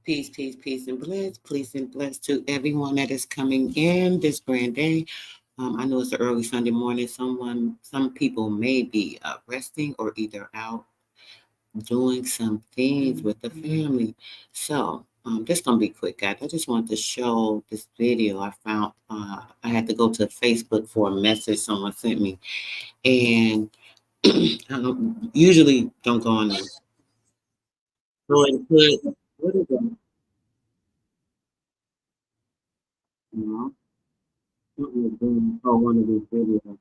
Peace, peace, peace, and bless. Peace and bless to everyone that is coming in this grand day. I know it's an early Sunday morning. Some people may be resting or either out doing some things with the family. So, this gonna be quick, guys. I just wanted to show this video I found. I had to go to Facebook for a message someone sent me, and usually don't go on there. Go and put what is it? No, oh, one of these videos.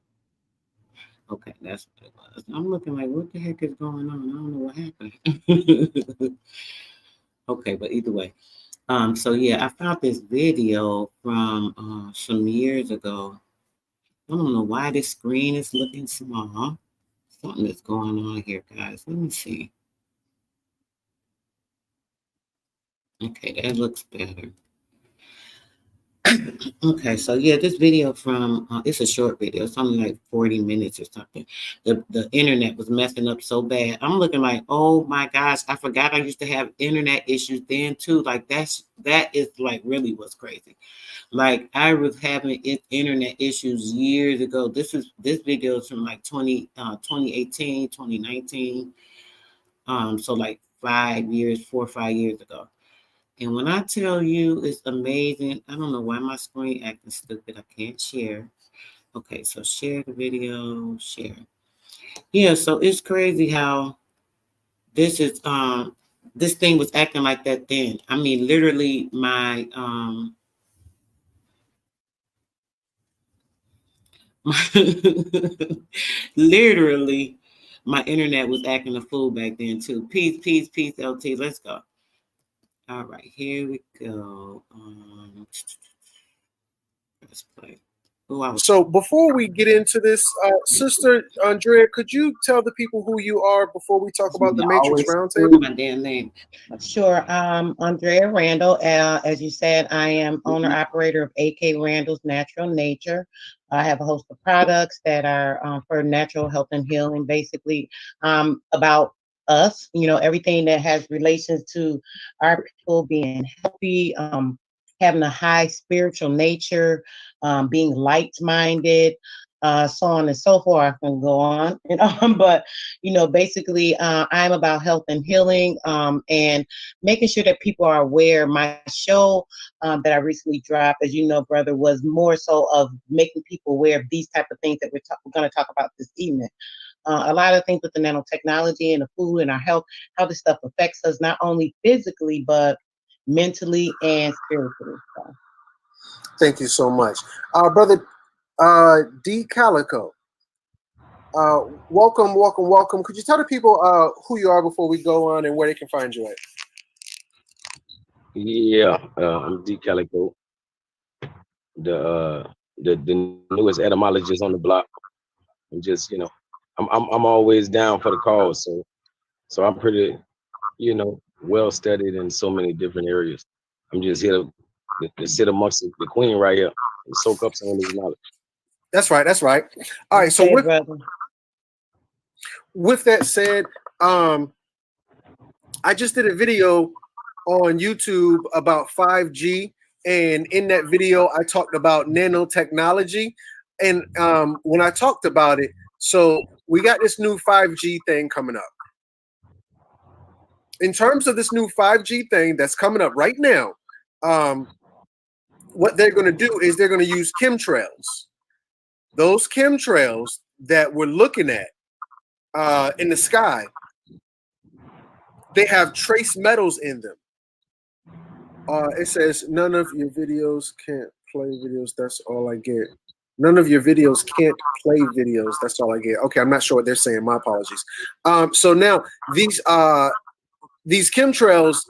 Okay, that's what it was. I'm looking like, what the heck is going on? I don't know what happened. Okay, but either way. So yeah, I found this video from some years ago. I don't know why this screen is looking small. Something is going on here, guys. Let me see. Okay, that looks better. Okay, so yeah, this video from it's a short video. It's only like 40 minutes or something. The internet was messing up so bad. I'm looking like, oh my gosh, I forgot I used to have internet issues then too. Like that is like really what's crazy. Like I was having internet issues years ago. This video is from like 2018, 2019. So like 5 years, 4 or 5 years ago. And when I tell you it's amazing, I don't know why my screen acting stupid. I can't share. Okay, so share the video, share. Yeah, so it's crazy how this is this thing was acting like that then. I mean, literally my literally my internet was acting a fool back then too. Peace, peace, peace, LT. Let's go. All right, here we go. Let's play. So before we get into this, Sister Andrea, could you tell the people who you are before we talk about the Matrix Roundtable? My damn name. Sure. Andrea Randall. As you said, I am owner operator of AK Randall's Natural Nature. I have a host of products that are for natural health and healing, basically about us, everything that has relations to our people being healthy, having a high spiritual nature, being light-minded, so on and so forth. I can go on and on, but basically, I'm about health and healing, and making sure that people are aware. My show that I recently dropped, as you know, brother, was more so of making people aware of these type of things that we're going to talk about this evening. A lot of things with the nanotechnology and the food and our health, how this stuff affects us not only physically but mentally and spiritually. So. Thank you so much, brother D Calico. Welcome. Could you tell the people who you are before we go on and where they can find you at? Yeah, I'm D Calico, the newest etymologist on the block. And just I'm always down for the cause, so I'm pretty well studied in so many different areas. I'm just here to sit amongst the queen right here and soak up some of this knowledge. That's right. All right, so with that said, I just did a video on YouTube about 5G, and in that video I talked about nanotechnology, and when I talked about it, so we got this new 5G thing coming up. In terms of this new 5G thing that's coming up right now, what they're going to do is they're going to use chemtrails. Those chemtrails that we're looking at in the sky, they have trace metals in them. It says none of your videos can't play videos. That's all I get. None of your videos can't play videos. That's all I get. Okay, I'm not sure what they're saying. My apologies. So now these chemtrails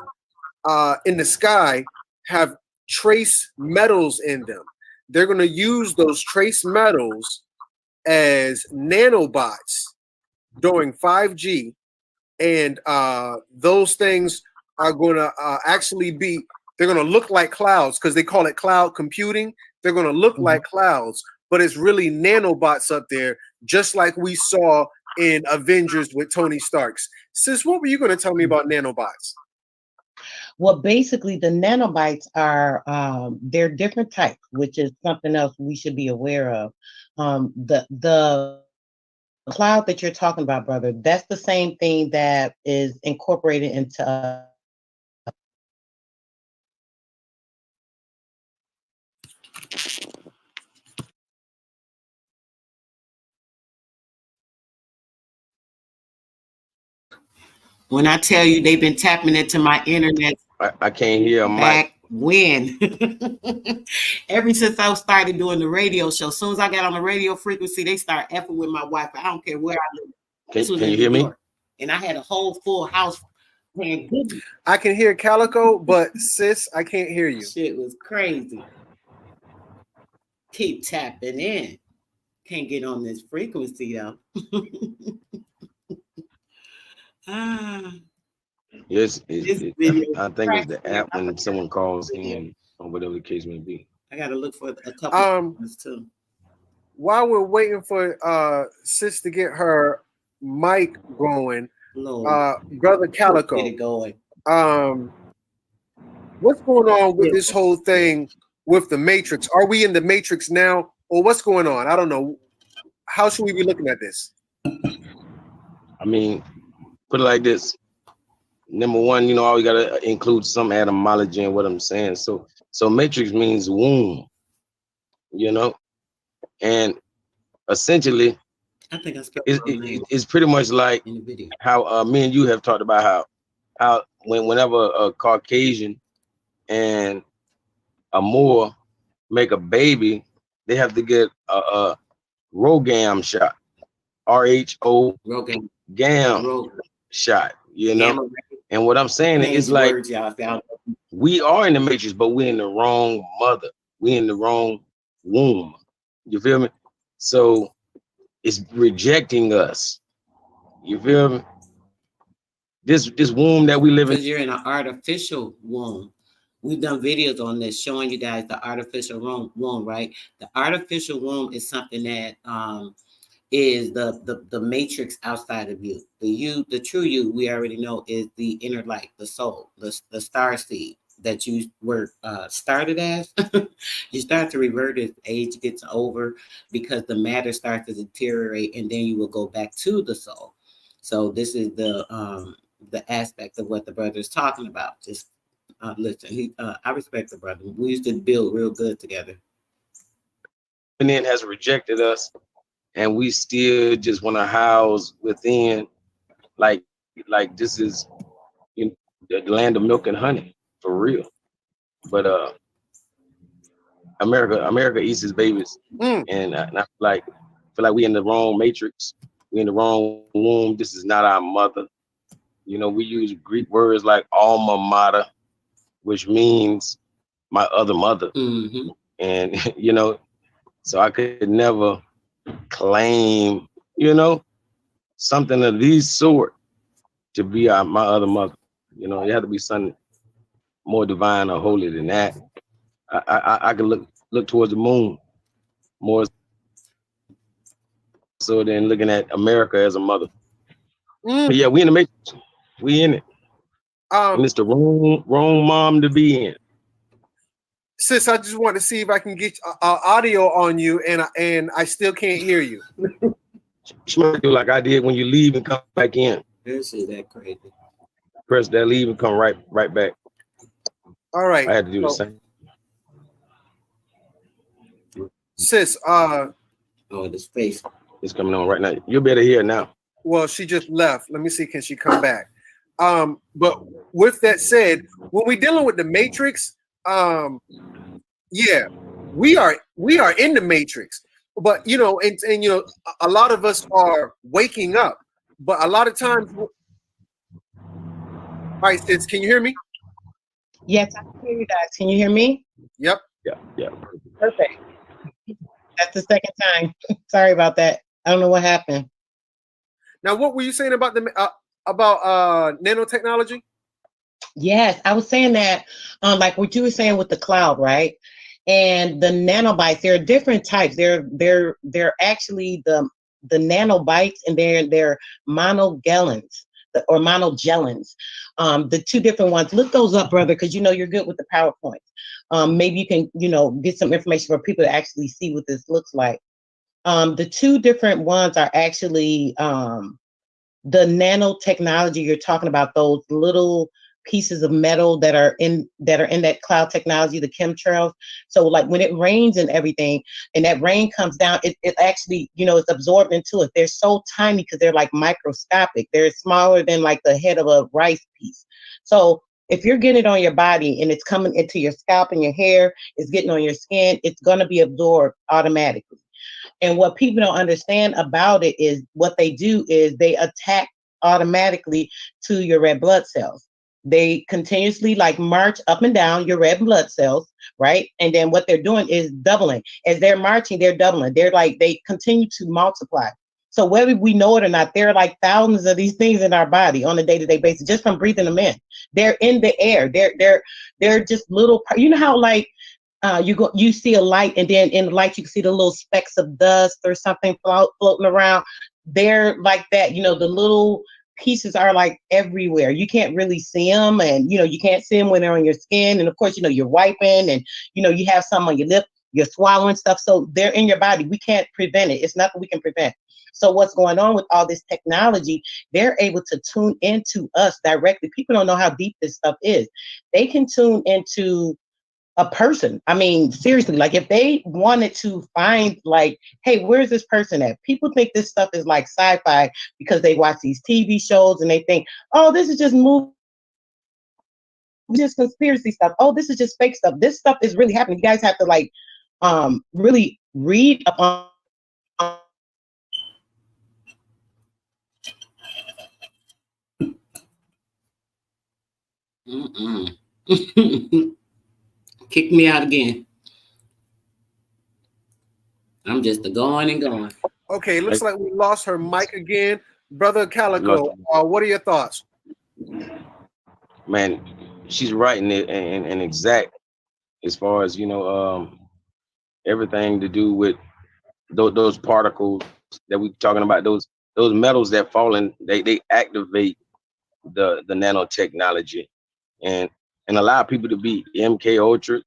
in the sky have trace metals in them. They're going to use those trace metals as nanobots during 5G, and those things are going to actually be. They're going to look like clouds because they call it cloud computing. They're going to look like clouds, but it's really nanobots up there, just like we saw in Avengers with Tony Stark's. Sis, what were you going to tell me about nanobots? Well, basically, the nanobites are they're different types, which is something else we should be aware of. The cloud that you're talking about, brother, that's the same thing that is incorporated into When I tell you they've been tapping into my internet I can't hear a mic. back when. Ever since I started doing the radio show, as soon as I got on the radio frequency, they start effing with my Wi-Fi. I don't care where I live. This was Can in you hear New me? York, and I had a whole full house playing goodies. I can hear Calico, but sis, I can't hear you. Shit was crazy. Keep tapping in. Can't get on this frequency though. Yes, This video I think it's the cracks me app up. when someone calls in or whatever the case may be. I gotta look for a couple of ones too. While we're waiting for sis to get her mic going, Lord, brother get Calico, it going. what's going on with this whole thing with the Matrix? Are we in the Matrix now, or what's going on? I don't know. How should we be looking at this? I mean, put it like this. Number one, you know, always gotta include some etymology in what I'm saying. So matrix means womb, you know, and essentially I think I spelled it's pretty much like in the video. how me and you have talked about how whenever a Caucasian and a Moor make a baby, they have to get a ROGAM shot, RHO Rogan. GAM shot, you know. Gamma. And what I'm saying is like Words, y'all found. we are in the matrix, but we're in the wrong mother. We're in the wrong womb. You feel me? So it's rejecting us. You feel me? This womb that we live in. Because you're in an artificial womb. We've done videos on this showing you guys the artificial womb, right? The artificial womb is something that is the matrix outside of you. The true you, we already know, is the inner light, the soul, the star seed that you were started as. You start to revert as age gets over because the matter starts to deteriorate, and then you will go back to the soul. So this is the aspect of what the brother is talking about. Just listen, I respect the brother. We used to build real good together. And then has rejected us, and we still just want to house within, like this is, you know, the land of milk and honey for real. But America eats its babies, and I feel like we in the wrong matrix. We in the wrong womb. This is not our mother. You know, we use Greek words like alma mater, which means my other mother. Mm-hmm. And you know, so I could never claim, you know, something of these sort to be my other mother. You know, it had to be something more divine or holy than that. I could look towards the moon more so than looking at America as a mother. But yeah, we in the matrix. We in it. And it's the wrong mom to be in. Sis, I just want to see if I can get audio on you, and I still can't hear you. Smack you like I did when you leave and come back in. This is that crazy. Press that leave and come right back. All right. I had to do the same. Sis, oh, this face. It's coming on right now. You'll be able to hear it now. Well, she just left. Let me see, can she come back? But with that said, when we're dealing with the matrix, yeah, we are in the matrix. But you know, and you know, a lot of us are waking up. But a lot of times, all right, sis, can you hear me? Yes, I can hear you guys. Can you hear me? Yep. Yeah. Perfect. That's the second time. Sorry about that. I don't know what happened. Now, what were you saying about nanotechnology? Yes, I was saying that, like what you were saying with the cloud, right? And the nanobites, there are different types. They're actually the nanobites, and they're monogellons. or monogelins. The two different ones. Look those up, brother, because you know you're good with the PowerPoints. Maybe you can, get some information for people to actually see what this looks like. The two different ones are actually the nanotechnology. You're talking about those little pieces of metal that are in that cloud technology, the chemtrails. So like when it rains and everything, and that rain comes down, it actually, it's absorbed into it. They're so tiny because they're like microscopic. They're smaller than like the head of a rice piece. So if you're getting it on your body and it's coming into your scalp and your hair, it's getting on your skin, it's going to be absorbed automatically. And what people don't understand about it is what they do is they attack automatically to your red blood cells. They continuously like march up and down your red blood cells, right? And then what they're doing is doubling. As they're marching, they're doubling. They continue to multiply. So whether we know it or not, there are like thousands of these things in our body on a day-to-day basis, just from breathing them in. They're in the air. They're just little, you know how like, you see a light, and then in the light you can see the little specks of dust or something floating around. They're like that. The little pieces are like everywhere. You can't really see them, and you can't see them when they're on your skin. And of course, you're wiping, and you have some on your lip. You're swallowing stuff, so they're in your body. We can't prevent it. It's nothing we can prevent. So what's going on with all this technology? They're able to tune into us directly. People don't know how deep this stuff is. They can tune into a person. I mean, seriously, like if they wanted to find like, hey, where's this person at? People think this stuff is like sci-fi because they watch these TV shows and they think, oh, this is just just conspiracy stuff. Oh, this is just fake stuff. This stuff is really happening. You guys have to like really read up on Kick me out again. I'm just going and going. Okay, looks like we lost her mic again. Brother Calico, what are your thoughts? Man, she's writing it and exact as far as everything to do with those particles that we're talking about, those metals that fall in, they activate the nanotechnology and allow people to be MK Ultra.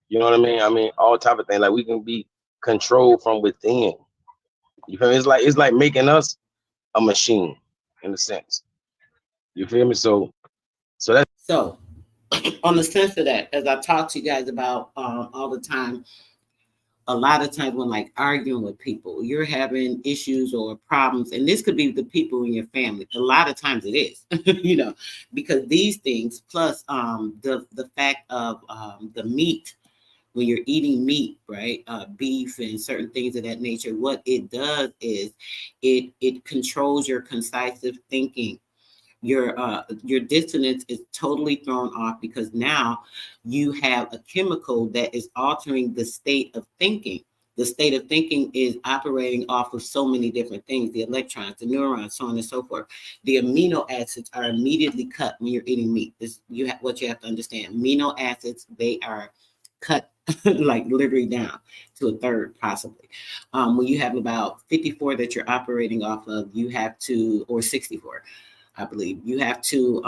You know what I mean? I mean, all type of things. Like we can be controlled from within. You feel me? It's like making us a machine in a sense. You feel me? So that's so on the sense of that, as I talk to you guys about all the time, a lot of times when like arguing with people, you're having issues or problems, and this could be the people in your family. A lot of times it is, because these things plus the fact of the meat, when you're eating meat, right? Beef and certain things of that nature, what it does is it controls your concisive thinking. Your dissonance is totally thrown off because now you have a chemical that is altering the state of thinking. The state of thinking is operating off of so many different things, the electrons, the neurons, so on and so forth. The amino acids are immediately cut when you're eating meat. What you have to understand. Amino acids, they are cut like literally down to a third possibly. When you have about 54 that you're operating off of, you have to, or 64, I believe, you have to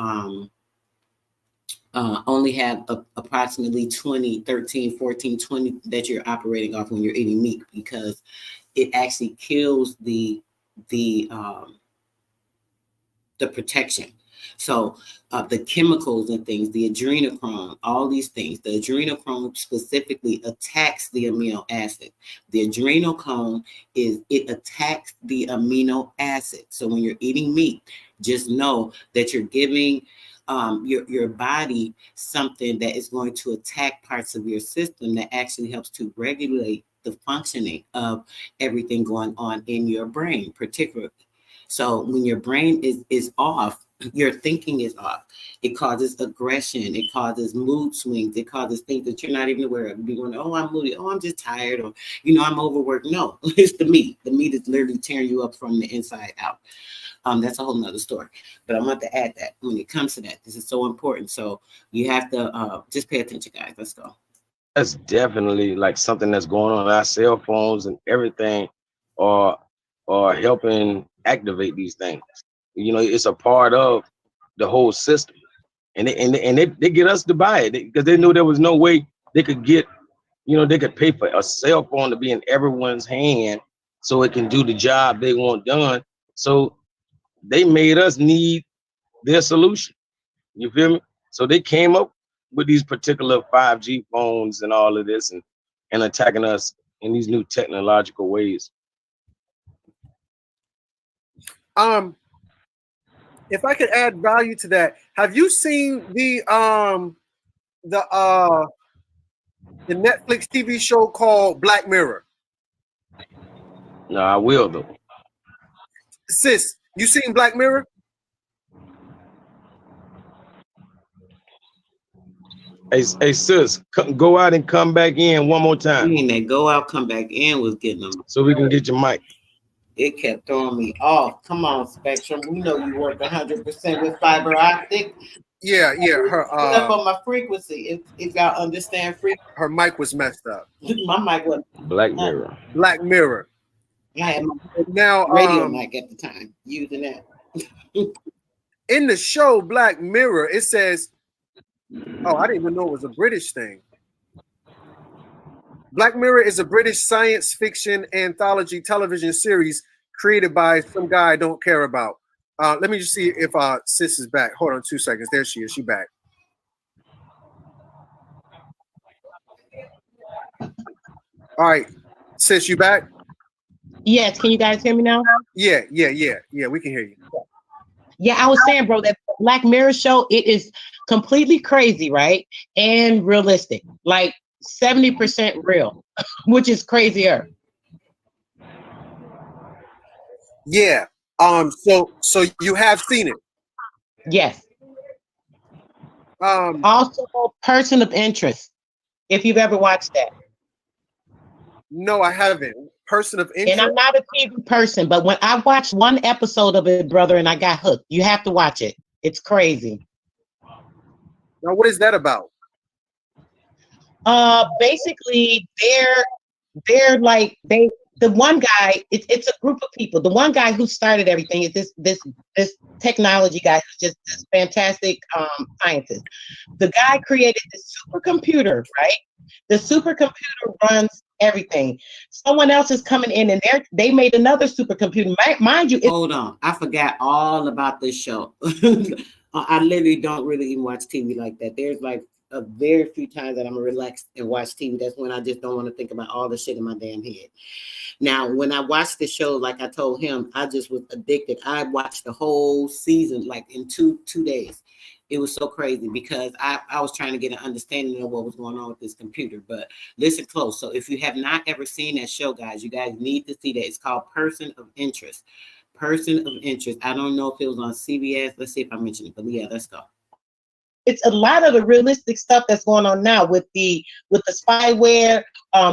only have approximately 20, 13, 14, 20 that you're operating off when you're eating meat, because it actually kills the protection. So the chemicals and things, the adrenochrome, all these things, the adrenochrome specifically attacks the amino acid. The adrenochrome it attacks the amino acid. So when you're eating meat, just know that you're giving your body something that is going to attack parts of your system that actually helps to regulate the functioning of everything going on in your brain, particularly. So when your brain is off, your thinking is off. It causes aggression. It causes mood swings. It causes things that you're not even aware of. You're going, oh, I'm moody. Oh, I'm just tired. Or, I'm overworked. No, it's the meat. The meat is literally tearing you up from the inside out. That's a whole nother story. But I want to add that when it comes to that, this is so important. So you have to just pay attention, guys. Let's go. That's definitely like something that's going on our cell phones and everything, or helping activate these things. You know, it's a part of the whole system, and they get us to buy it because they knew there was no way they could get, you know, they could pay for a cell phone to be in everyone's hand so it can do the job they want done. So they made us need their solution. You feel me? So they came up with these particular 5G phones and all of this, and attacking us in these new technological ways. If I could add value to that, have you seen the Netflix TV show called Black Mirror? No, I will though. Sis, you seen Black Mirror? Hey sis, go out and come back in one more I time mean, that go out, come back in was getting them. so we can get your mic. It kept throwing me off. Come on, Spectrum. We know you work 100% with fiber optic. Yeah. Her up on my frequency. If y'all understand frequency, her mic was messed up. my mic was Black Mirror. Black Mirror. I had my Now radio mic at the time using that. In the show Black Mirror, it says, oh, I didn't even know it was a British thing. Black Mirror is a British science fiction anthology television series created by some guy I don't care about. Let me just see if Sis is back. Hold on 2 seconds. There she is. She back. All right. Sis, you back? Yes, can you guys hear me now? Yeah. We can hear you. Yeah, I was saying, bro, that Black Mirror show, it is completely crazy, right? And realistic. Like 70% real, which is crazier. Yeah. So you have seen it. Yes. Um, Also, Person of Interest, if you've ever watched that. no, I haven't. Person of interest. And I'm not a TV person, but when I watched one episode of it, brother, and I got hooked. You have to watch it. It's crazy. Now, what is that about? Basically, they're like the one guy. It's a group of people. The one guy who started everything is this technology guy who's just this fantastic scientist. The guy created this supercomputer, right? The supercomputer runs everything. Someone else is coming in, and they made another supercomputer. Mind you, Hold on, I forgot all about this show. I literally don't really even watch TV like that. There's like a very few times that I'm relaxed and watch TV. That's when I just don't want to think about all the shit in my damn head. Now, when I watched the show, like I told him, I just was addicted. I watched the whole season like in two days. It was so crazy because I was trying to get an understanding of what was going on with this computer. But listen close. So if you have not ever seen that show, guys, you guys need to see that. It's called Person of Interest. Person of Interest. I don't know if it was on CBS. Let's see if I mentioned it. But yeah, let's go. It's a lot of the realistic stuff that's going on now with the spyware,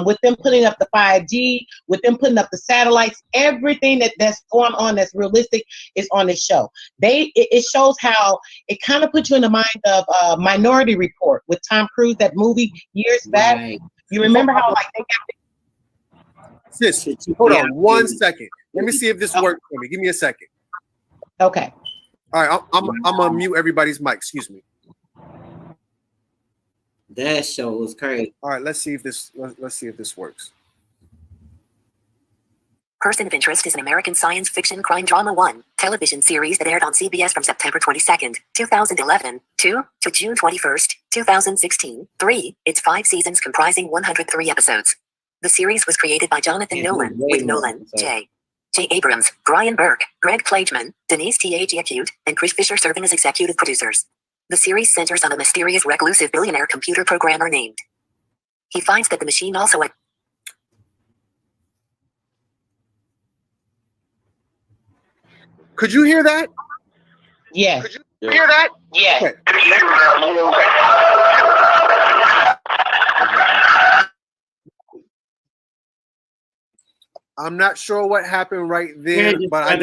with them putting up the 5G, with them putting up the satellites. Everything that's going on that's realistic is on this show. It shows how it kind of puts you in the mind of Minority Report with Tom Cruise, that movie years back. Right. You remember how like they got Sis, hold on 1 second. Let me see if this works for me. Give me a second. okay. All right, I'm gonna mute everybody's mic. Excuse me. That show was crazy. All right, let's see if this works. Person of Interest is an American science fiction crime drama 1 television series that aired on CBS from September 22nd, 2011, 2 to June 21st, 2016. 3. Its 5 seasons comprising 103 episodes. The series was created by Jonathan Nolan, with Nolan, J. Abrams, Brian Burke, Greg Plageman, Denise T. Giacute, and Chris Fisher serving as executive producers. The series centers on a mysterious reclusive billionaire computer programmer named. He finds that the machine also. Could you hear that? Yes. Could you hear that? Yes. Okay. I'm not sure what happened right there, but I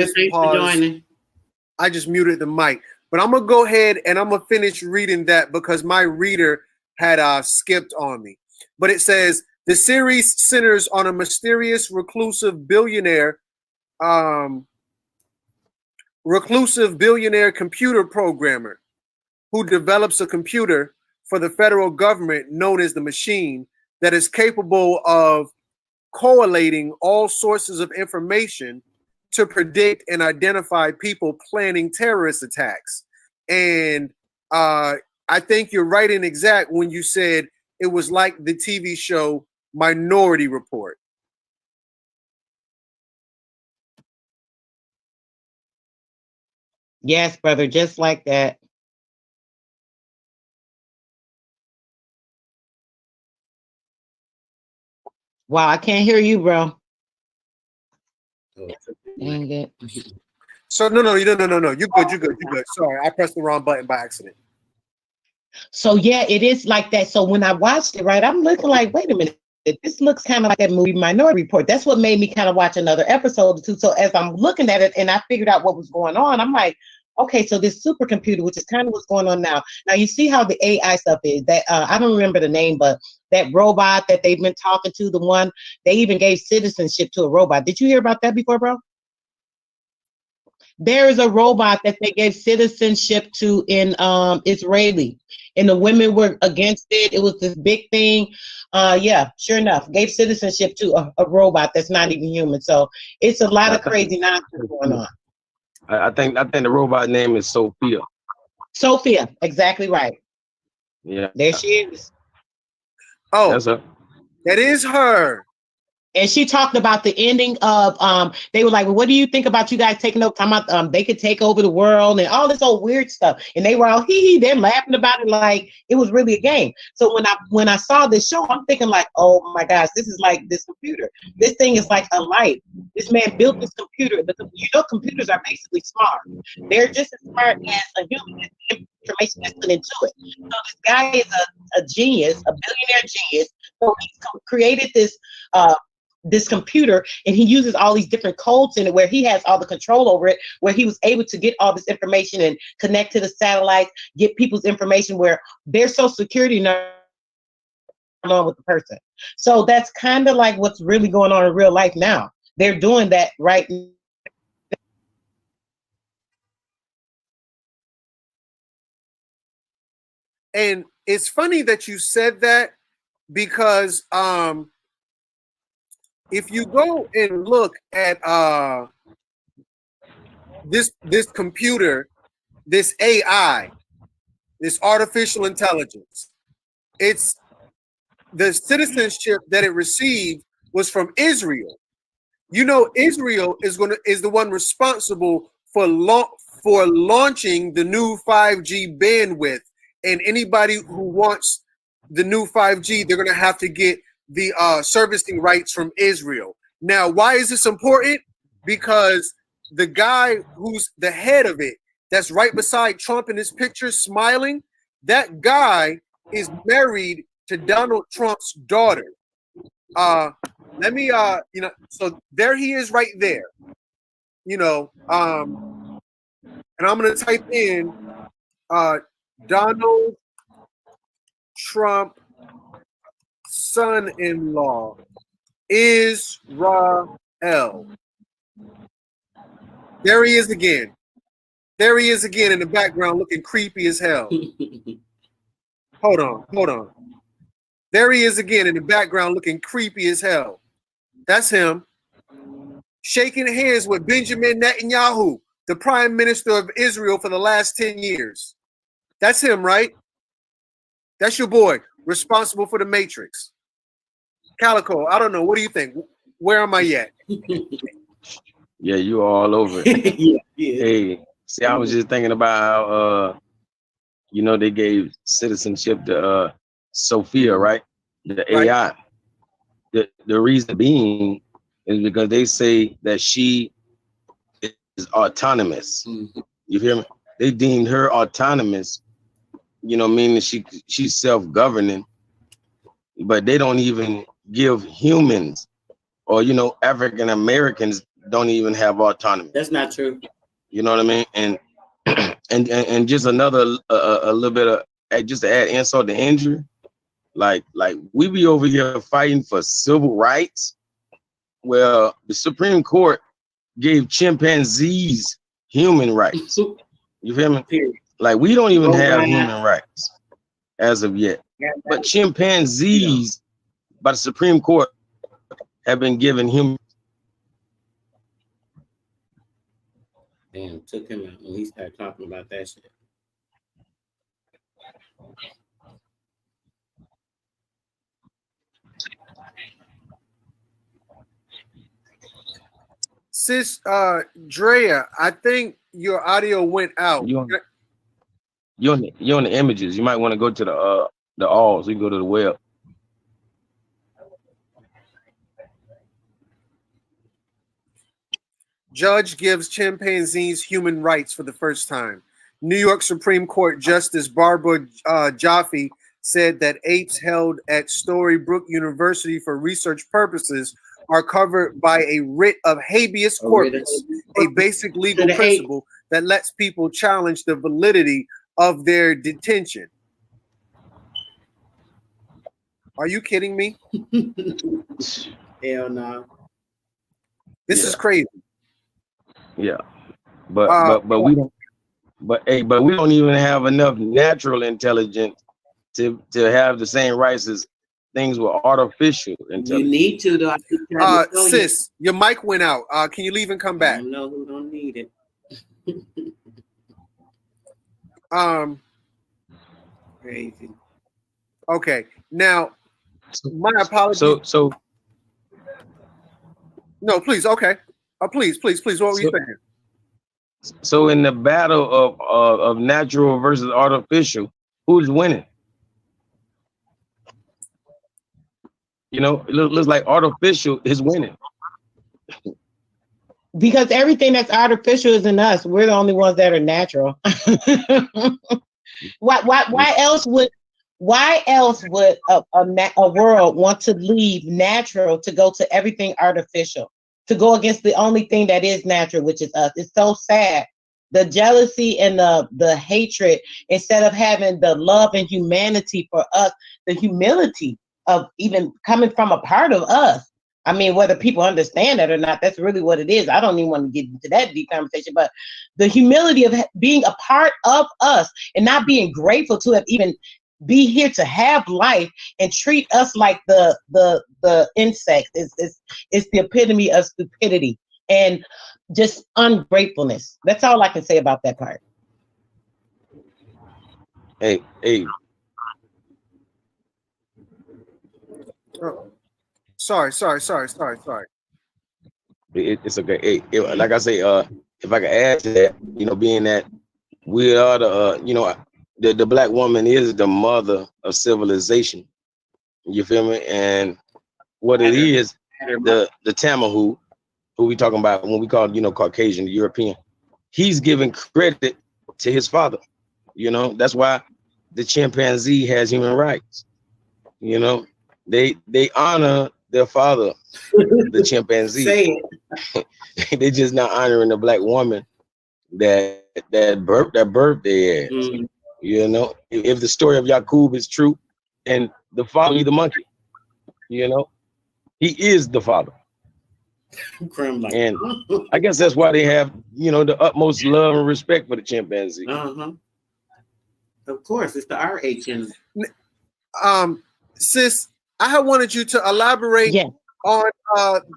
just muted the mic. But I'm gonna go ahead and I'm gonna finish reading that because my reader had skipped on me. But it says the series centers on a mysterious reclusive billionaire reclusive billionaire computer programmer who develops a computer for the federal government known as the machine that is capable of correlating all sources of information to predict and identify people planning terrorist attacks. And I think you're right and exact when you said it was like the TV show Minority Report. Yes, brother, just like that. Wow, I can't hear you, bro. Dang it. So no. You're good. Sorry, I pressed the wrong button by accident. So yeah, it is like that. So when I watched it, right, I'm looking like, wait a minute, this looks kind of like that movie Minority Report. That's what made me kind of watch another episode or two. So as I'm looking at it and I figured out what was going on, I'm like, okay, so this supercomputer, which is kind of what's going on now. Now you see how the AI stuff is. That I don't remember the name, but that robot that they've been talking to, the one they even gave citizenship to a robot. Did you hear about that before, bro? There is a robot that they gave citizenship to in Israeli, and the women were against it. It was this big thing. Yeah, sure enough, gave citizenship to a robot that's not even human. So it's a lot of crazy nonsense going on. I think the robot name is Sophia. Sophia, exactly right. Yeah, there she is. Oh, that's her. that is her. And she talked about the ending of they were like, well, what do you think about you guys taking over? Talking about they could take over the world and all this old weird stuff. And they were all they're laughing about it like it was really a game. So when I saw this show, I'm thinking like, oh my gosh, this is like this computer. This thing is like a light. This man built this computer, but computers are basically smart. They're just as smart as a human as the information that's put into it. So this guy is a genius, a billionaire genius. So he's created this computer, and he uses all these different codes in it where he has all the control over it, where he was able to get all this information and connect to the satellites, get people's information where their social security number along with the person. So that's kind of like what's really going on in real life now. They're doing that right now. And it's funny that you said that because if you go and look at this computer, this AI, this artificial intelligence, it's the citizenship that it received was from Israel. You know, Israel is the one responsible for launching the new 5G bandwidth, and anybody who wants the new 5G, they're going to have to get the servicing rights from Israel. Now, why is this important? Because the guy who's the head of it, that's right beside Trump in this picture smiling, that guy is married to Donald Trump's daughter. Let me so there he is right there. And I'm gonna type in Donald Trump son-in-law Israel. There he is again. There he is again in the background looking creepy as hell. Hold on. There he is again in the background looking creepy as hell. That's him. Shaking hands with Benjamin Netanyahu, the prime minister of Israel for the last 10 years. That's him, right? That's your boy, responsible for the Matrix. Calico, I don't know. What do you think? Where am I at? Yeah, you all over it. Yeah. Hey, see, I was just thinking about how, they gave citizenship to Sophia, right? The AI. The reason being is because they say that she is autonomous. Mm-hmm. You hear me? They deemed her autonomous, meaning she's self-governing, but they don't even give humans or, African Americans don't even have autonomy. That's not true. You know what I mean? And just another a little bit of just to add insult to injury, like we be over here fighting for civil rights. Well, the Supreme Court gave chimpanzees human rights. You feel me? Like we don't even have human rights as of yet. But chimpanzees, by the Supreme Court, have been given human. Damn, took him out when he started talking about that shit. Sis, Drea, I think your audio went out. You're on the images. You might want to go to the alls. You can go to the web. Judge gives chimpanzees human rights for the first time. New York Supreme Court Justice Barbara Jaffe said that apes held at Storybrooke University for research purposes are covered by a writ of habeas corpus, a basic legal principle that lets people challenge the validity of their detention. Are you kidding me? Hell no. This is crazy. Yeah, but we don't. But we don't even have enough natural intelligence to have the same rights as things with artificial intelligence. You need to, though. Sis, your mic went out. Can you leave and come back? I don't know who don't need it. Crazy. Okay. Now, my apologies. So. No, please. Okay. Please. What were you saying? So in the battle of natural versus artificial, who's winning? You know, it looks like artificial is winning. Because everything that's artificial is in us. We're the only ones that are natural. Why else would a world want to leave natural to go to everything artificial? To go against the only thing that is natural, which is us. It's so sad. The jealousy and the hatred, instead of having the love and humanity for us, the humility of even coming from a part of us. I mean, whether people understand that or not, that's really what it is. I don't even want to get into that deep conversation, but the humility of being a part of us and not being grateful to have even be here to have life and treat us like the insects is the epitome of stupidity and just ungratefulness. That's all I can say about that part. Hey. Oh. Sorry. It's okay. Hey, like I say, if I could add to that, you know, being that we are the black woman is the mother of civilization. You feel me? And what it is, the Tamahu, who we talking about when we call, you know, Caucasian, the European, he's giving credit to his father. You know, that's why the chimpanzee has human rights. You know, they honor their father, the chimpanzee. They're just not honoring the black woman that birth they had. Mm-hmm. You know, if the story of Yakub is true, and the father, the monkey, you know, he is the father. Crumb. And I guess that's why they have, you know, the utmost love and respect for the chimpanzee. Of course, it's the RH. Sis, I had wanted you to elaborate on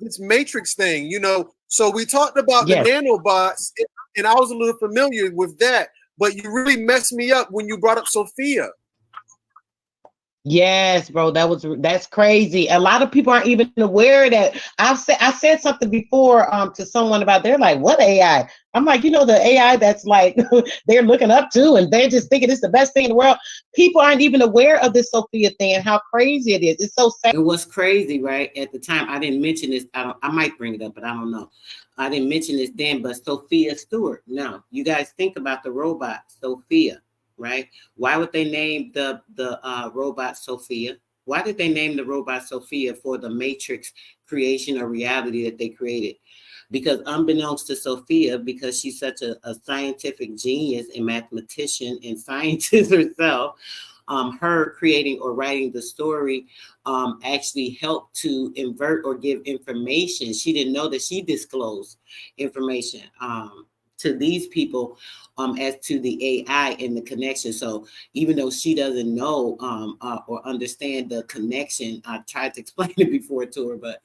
this Matrix thing. You know, so we talked about the nanobots, and I was a little familiar with that. But you really messed me up when you brought up Sophia. Yes, bro, that's crazy. A lot of people aren't even aware that I said something before to someone about they're like, what AI? I'm like, you know, the AI that's like they're looking up to and they're just thinking it's the best thing in the world. People aren't even aware of this Sophia thing and how crazy it is. It's so sad. It was crazy, right? At the time, I didn't mention this. I might bring it up, but I don't know. I didn't mention this then, but Sophia Stewart. No, you guys think about the robot Sophia, right? Why would they name the robot Sophia? Why did they name the robot Sophia for the Matrix creation or reality that they created? Because unbeknownst to Sophia, because she's such a scientific genius and mathematician and scientist herself, her creating or writing the story actually helped to invert or give information. She didn't know that she disclosed information to these people as to the AI and the connection. So even though she doesn't know or understand the connection, I tried to explain it before to her, but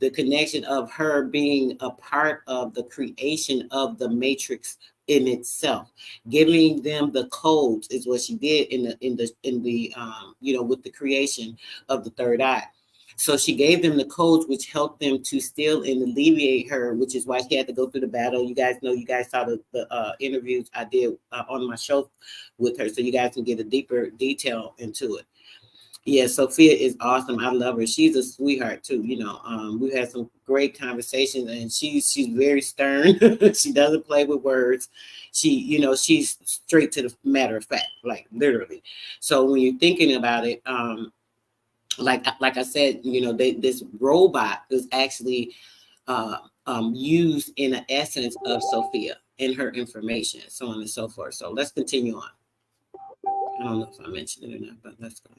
the connection of her being a part of the creation of the matrix in itself, giving them the codes is what she did in the with the creation of the third eye. So she gave them the codes, which helped them to still and alleviate her, which is why she had to go through the battle. You guys saw the interviews I did on my show with her, so you guys can get a deeper detail into it. Yeah, Sophia is awesome. I love her. She's a sweetheart too. We've had some great conversations, and she's very stern. She doesn't play with words. She's straight to the matter of fact, like literally. So when you're thinking about it, like I said, this robot is actually used in the essence of Sophia and her information, so on and so forth. So let's continue on. I don't know if I mentioned it or not, but let's go.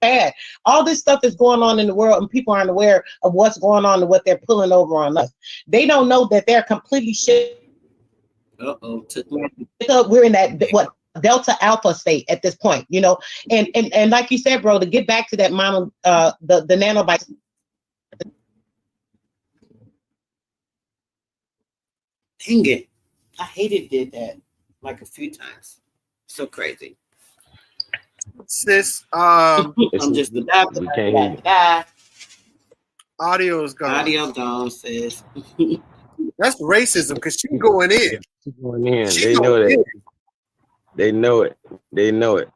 Bad. All this stuff is going on in the world, and people aren't aware of what's going on and what they're pulling over on us. They don't know that they're completely shit. We're in that Delta Alpha state at this point, and like you said, bro, to get back to that the nanobites. Dang it. I hated did that like a few times. So crazy. Sis, I'm just the doctor. We can't hear you. Audio's gone. Audio gone, sis. That's racism because she's going in. She's going in. They know that. They know it. They know it.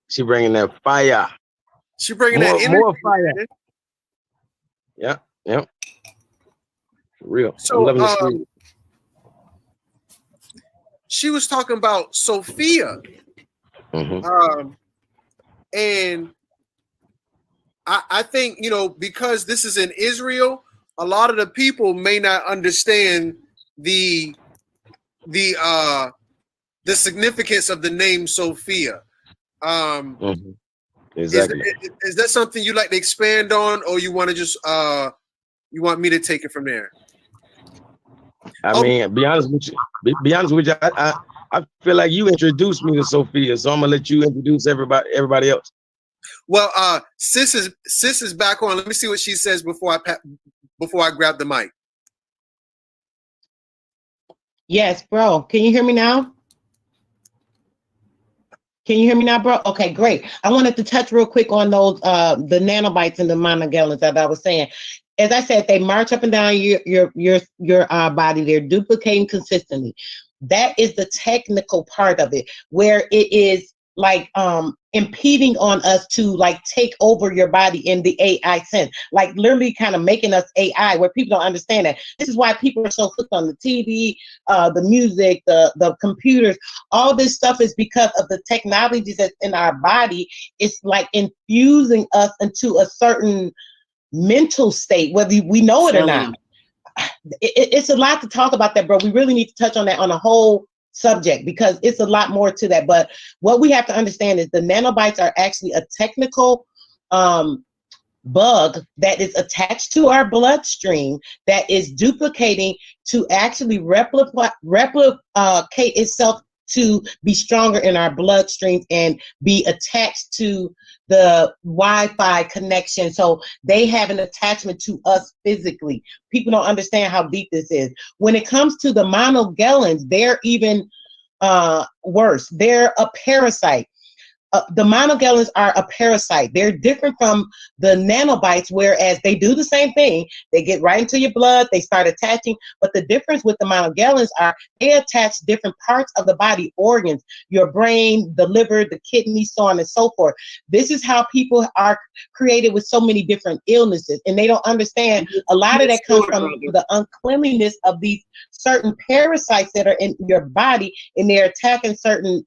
She bringing that fire. She bringing that energy. More fire. Yep. Real. So, I'm loving the screen. She was talking about Sophia. Mm-hmm. And I think, because this is in Israel, a lot of the people may not understand the significance of the name Sophia. Exactly. Is that something you'd like to expand on, or you want to just you want me to take it from there? I mean, be honest with you. I feel like you introduced me to Sophia, so I'm gonna let you introduce everybody else. Well, sis is back on. Let me see what she says before I grab the mic. Yes, bro. Can you hear me now? Can you hear me now, bro? Okay, great. I wanted to touch real quick on those the nanobites and the monogellins that I was saying. As I said, they march up and down your body. They're duplicating consistently. That is the technical part of it, where it is like impeding on us to like take over your body in the AI sense, like literally kind of making us AI, where people don't understand that. This is why people are so hooked on the TV, the music, the computers. All this stuff is because of the technologies that's in our body. It's like infusing us into a certain mental state, whether we know it or not. It's a lot to talk about that, bro. We really need to touch on that on a whole subject because it's a lot more to that. But what we have to understand is the nanobites are actually a technical bug that is attached to our bloodstream that is duplicating to actually replicate itself to be stronger in our bloodstream and be attached to the Wi-Fi connection. So they have an attachment to us physically. People don't understand how deep this is. When it comes to the monogellins, they're even worse. They're a parasite. The monogellins are a parasite. They're different from the nanobites, whereas they do the same thing. They get right into your blood, they start attaching, but the difference with the monogellins are they attach different parts of the body, organs, your brain, the liver, the kidney, so on and so forth. This is how people are created with so many different illnesses, and they don't understand a lot of that comes from the uncleanliness of these certain parasites that are in your body, and they're attacking certain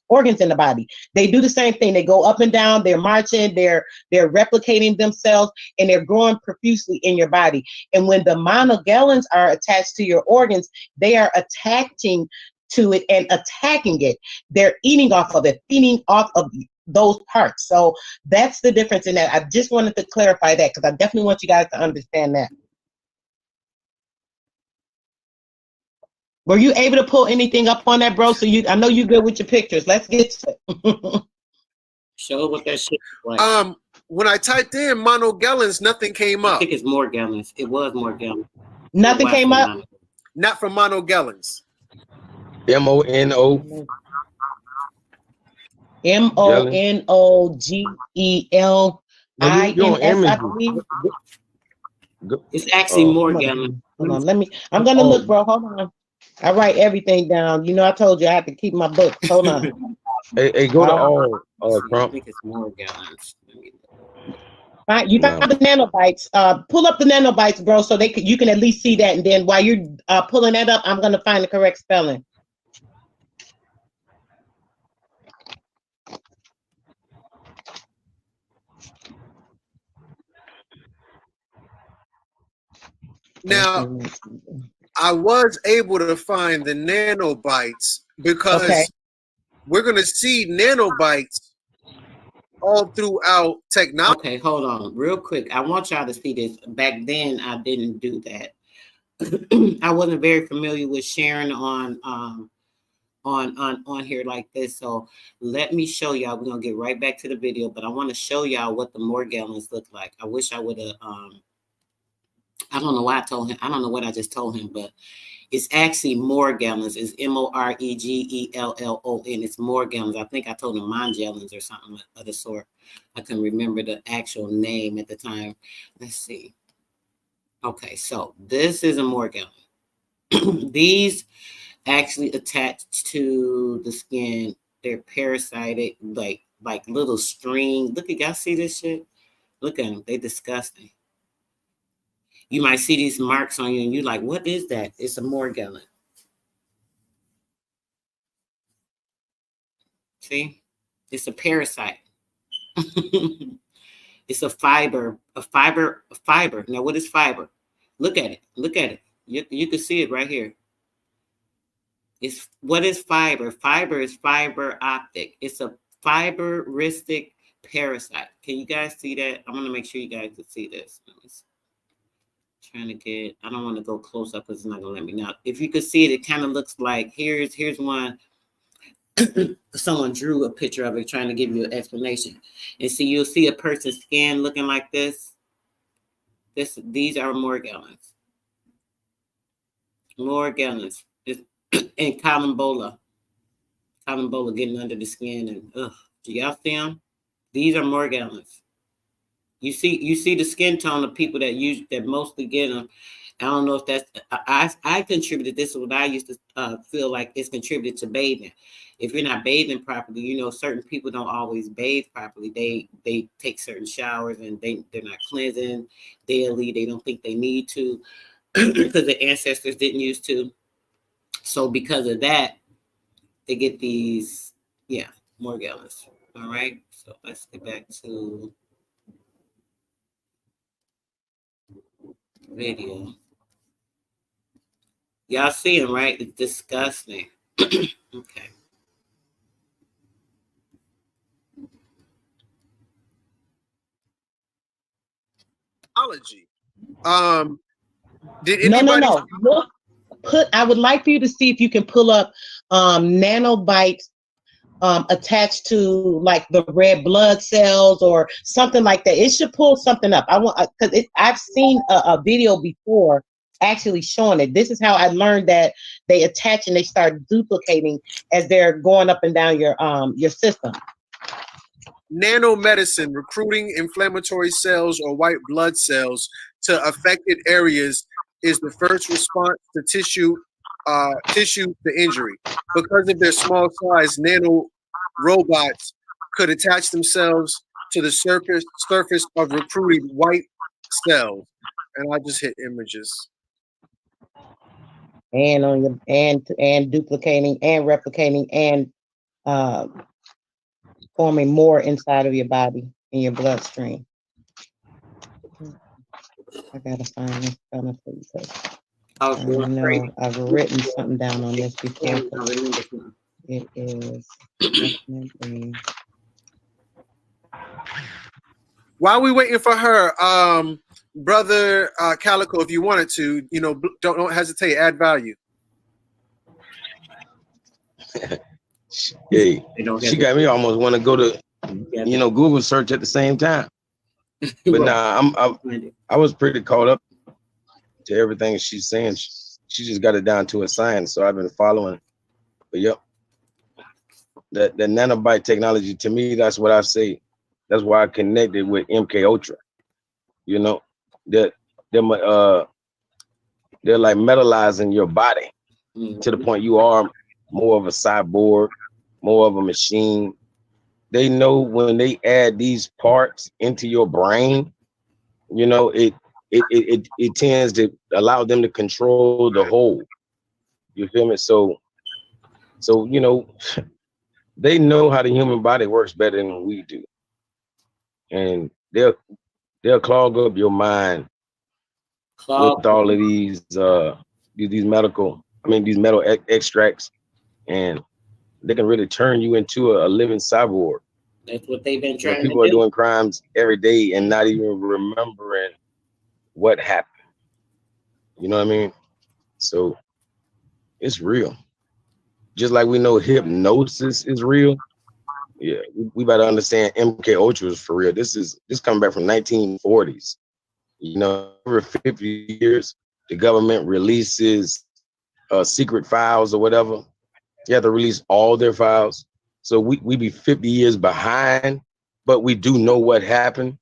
organs in the body. They do the same thing. They go up and down, they're marching, they're replicating themselves, and they're growing profusely in your body. And when the monogellins are attached to your organs, they are attaching to it and attacking it. They're eating off of it, feeding off of those parts. So that's the difference in that. I just wanted to clarify that because I definitely want you guys to understand that. Were you able to pull anything up on that, bro? So I know you good with your pictures. Let's get to it. Show what that shit is like. When I typed in monogallons, nothing came I up. think it's more gallons. It was more gallons. Nothing came up? Not for monogallons. MONO. MONOGELINS, I believe. It's actually more gallons. Hold on, I'm gonna look, bro. Hold on. I write everything down. You know, I told you I had to keep my books. Hold on. Hey, go to all I think it's more gallons. You found the nanobites. Pull up the nanobites, bro, so you can at least see that. And then while you're pulling that up, I'm gonna find the correct spelling. Now, I was able to find the nanobites because we're going to see nanobites all throughout technology. Okay, hold on real quick. I want y'all to see this. Back then, I didn't do that. I wasn't very familiar with sharing on here like this. So let me show y'all. We're going to get right back to the video, but I want to show y'all what the more gallons look like. I wish I would have... I don't know why I told him. I don't know what I just told him, but it's actually more gallons. It's MOREGELLON. It's more gallons. I think I told him Mongellons or something of the sort. I couldn't remember the actual name at the time. Let's see. Okay, so this is a more gallon. These actually attach to the skin. They're parasitic, like little string. Look at y'all see this shit? Look at them. They disgusting. You might see these marks on you and you're like, what is that? It's a morgellon. See? It's a parasite. It's a fiber. Now, what is fiber? Look at it. Look at it. You can see it right here. What is fiber? Fiber is fiber optic. It's a fiberistic parasite. Can you guys see that? I'm going to make sure you guys can see this. Let me see. Trying to get, I don't want to go close up because it's not gonna let me. Now, if you could see it, it kind of looks like here's one. Someone drew a picture of it trying to give you an explanation. And see, you'll see a person's skin looking like this. These are morgellons. Morgellons. And columbola getting under the skin. And do y'all see them? These are morgellons. You see the skin tone of people that mostly get them. I don't know if that's I contributed. This is what I used to feel like it's contributed to bathing. If you're not bathing properly, you know, certain people don't always bathe properly. They take certain showers and they're not cleansing daily. They don't think they need to because their ancestors didn't used to. So because of that, they get these morgellons. All right. So let's get back to video. Y'all see him, right? It's disgusting. Okay. Did anybody? No. Look, I would like for you to see if you can pull up nanobites attached to like the red blood cells or something like that. It should pull something up. I want because I've seen a video before actually showing it. This is how I learned that they attach and they start duplicating as they're going up and down your system. Nanomedicine, recruiting inflammatory cells or white blood cells to affected areas, is the first response to tissue to injury. Because of their small size, nano robots could attach themselves to the surface of recruited white cells. And I just hit images. And on your and duplicating and replicating and forming more inside of your body in your bloodstream. I gotta find this spelling for you because I know I've written something down on this before. It is definitely. While we waiting for her, brother Calico, if you wanted to, you know, don't hesitate, add value. Hey, They don't she have got me almost want to go to, Yeah, you know, Google search at the same time. But Right. nah, I was pretty caught up to everything she's saying. She just got it down to a science, so I've been following. But yep, that nanobite technology, to me, that's what I say. That's why I connected with MK Ultra. You know, that they're like metallizing your body to the point you are more of a cyborg, more of a machine. They know when they add these parts into your brain, you know, it tends to allow them to control the whole. You feel me? So you know, they know how the human body works better than we do, and they'll clog up your mind with all of these medical, these metal extracts, and they can really turn you into a living cyborg. That's what they've been You know, trying to people are do. doing crimes every day and not even remembering what happened. You know what I mean? So it's real. Just like we know hypnosis is real. Yeah, we better understand MK Ultra is for real. This coming back from 1940s. You know, every 50 years, the government releases secret files or whatever. You have to release all their files. So we be 50 years behind, but we do know what happened.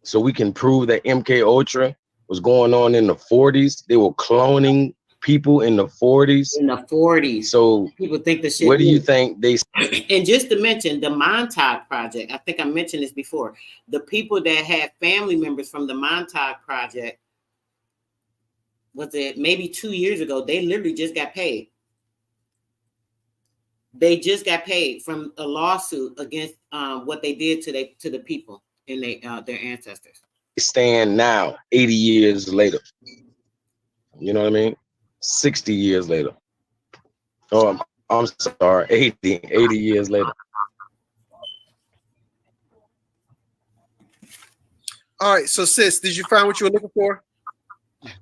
So we can prove that MK Ultra was going on in the 40s. They were cloning people in the 40s. In the 40s. So people think the shit. what do you think they? And just to mention the Montauk Project, I think I mentioned this before. The people that had family members from the Montauk Project, was it maybe 2 years ago? They literally just got paid. They just got paid from a lawsuit against what they did to the people and their ancestors. Stand now, 80 years later. You know what I mean? 60 years later. Oh, I'm sorry, 80 years later. All right, so sis, did you find what you were looking for?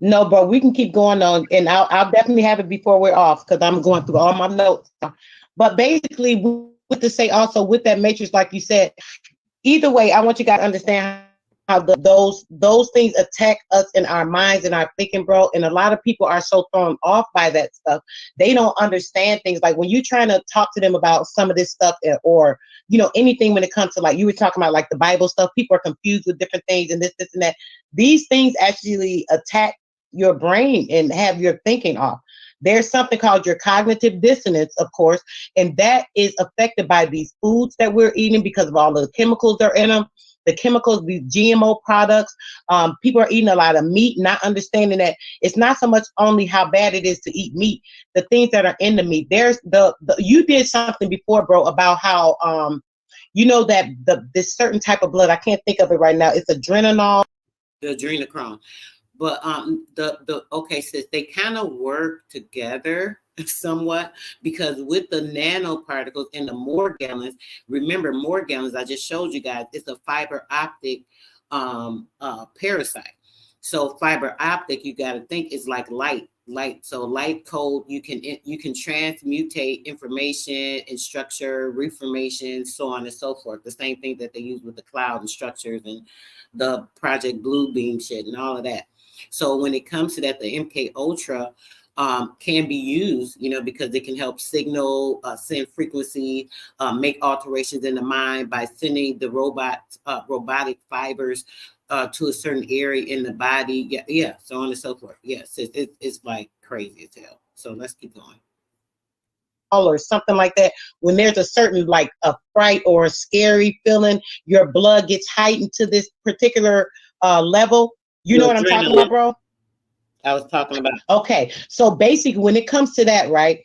No, but we can keep going on, and I'll definitely have it before we're off because I'm going through all my notes. But basically, with to say also with that matrix, like you said, either way, I want you guys to understand how those things attack us in our minds and our thinking, bro. And a lot of people are so thrown off by that stuff. They don't understand things. Like when you're trying to talk to them about some of this stuff, or anything when it comes to, like you were talking about, like the Bible stuff, people are confused with different things and this and that. These things actually attack your brain and have your thinking off. There's something called your cognitive dissonance, of course, and that is affected by these foods that we're eating because of all the chemicals that are in them. The chemicals, these GMO products. People are eating a lot of meat, not understanding that it's not so much only how bad it is to eat meat, the things that are in the meat. There's you did something before, bro, about how that this certain type of blood, I can't think of it right now. It's adrenal. The adrenochrome. But okay, sis, they kind of work together somewhat, because with the nanoparticles and the Morgellons, remember Morgellons, I just showed you guys, it's a fiber optic parasite. So fiber optic, you got to think, is like light. So light code, you can transmutate information and structure, reformation, so on and so forth. The same thing that they use with the cloud and structures and the Project Blue Beam shit and all of that. So when it comes to that, the MK Ultra can be used, because it can help signal, send frequency, make alterations in the mind by sending the robotic fibers to a certain area in the body. Yeah, so on and so forth. Yes, it's like crazy as hell. So let's keep going. Or something like that. When there's a certain, like a fright or a scary feeling, your blood gets heightened to this particular level. You know what I'm talking about, bro? I was talking about. Okay, so basically, when it comes to that, right?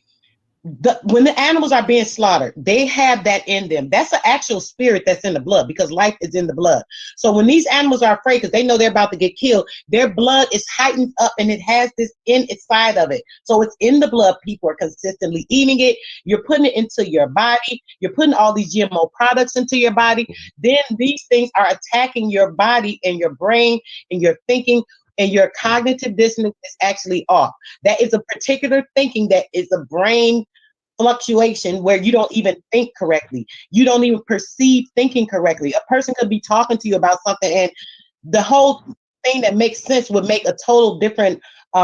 When the animals are being slaughtered, they have that in them. That's an actual spirit that's in the blood, because life is in the blood. So when these animals are afraid because they know they're about to get killed, their blood is heightened up and it has this in its side of it. So it's in the blood. People are consistently eating it. You're putting it into your body. You're putting all these GMO products into your body. Then these things are attacking your body and your brain and your thinking, and your cognitive dissonance is actually off. That is a particular thinking that is a brain fluctuation where you don't even think correctly. You don't even perceive thinking correctly. A person could be talking to you about something, and the whole thing that makes sense would make a total different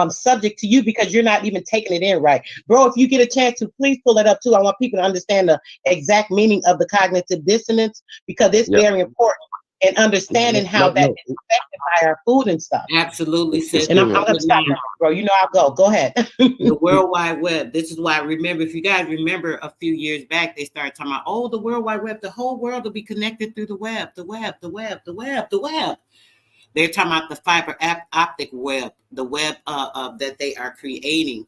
subject to you because you're not even taking it in right. Bro, if you get a chance to, please pull it up too. I want people to understand the exact meaning of the cognitive dissonance because it's very important in understanding how that is affected by our food and stuff. Absolutely, sis. And I'm gonna stop, bro. You know I'll go ahead. The World Wide Web. This is why I remember, if you guys remember a few years back, they started talking about, oh, the World Wide Web, the whole world will be connected through the web, the web, the web, the web, the web. They're talking about the fiber optic web, the web that they are creating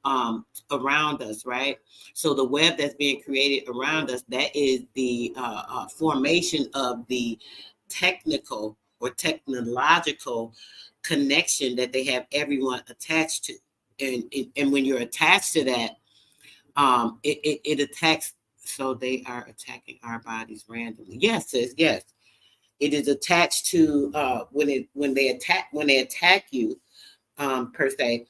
around us, right? So the web that's being created around us, that is the formation of the technical or technological connection that they have everyone attached to. And when you're attached to that, it attacks. So they are attacking our bodies randomly. Yes, sis, yes. It is attached to when they attack you, per se.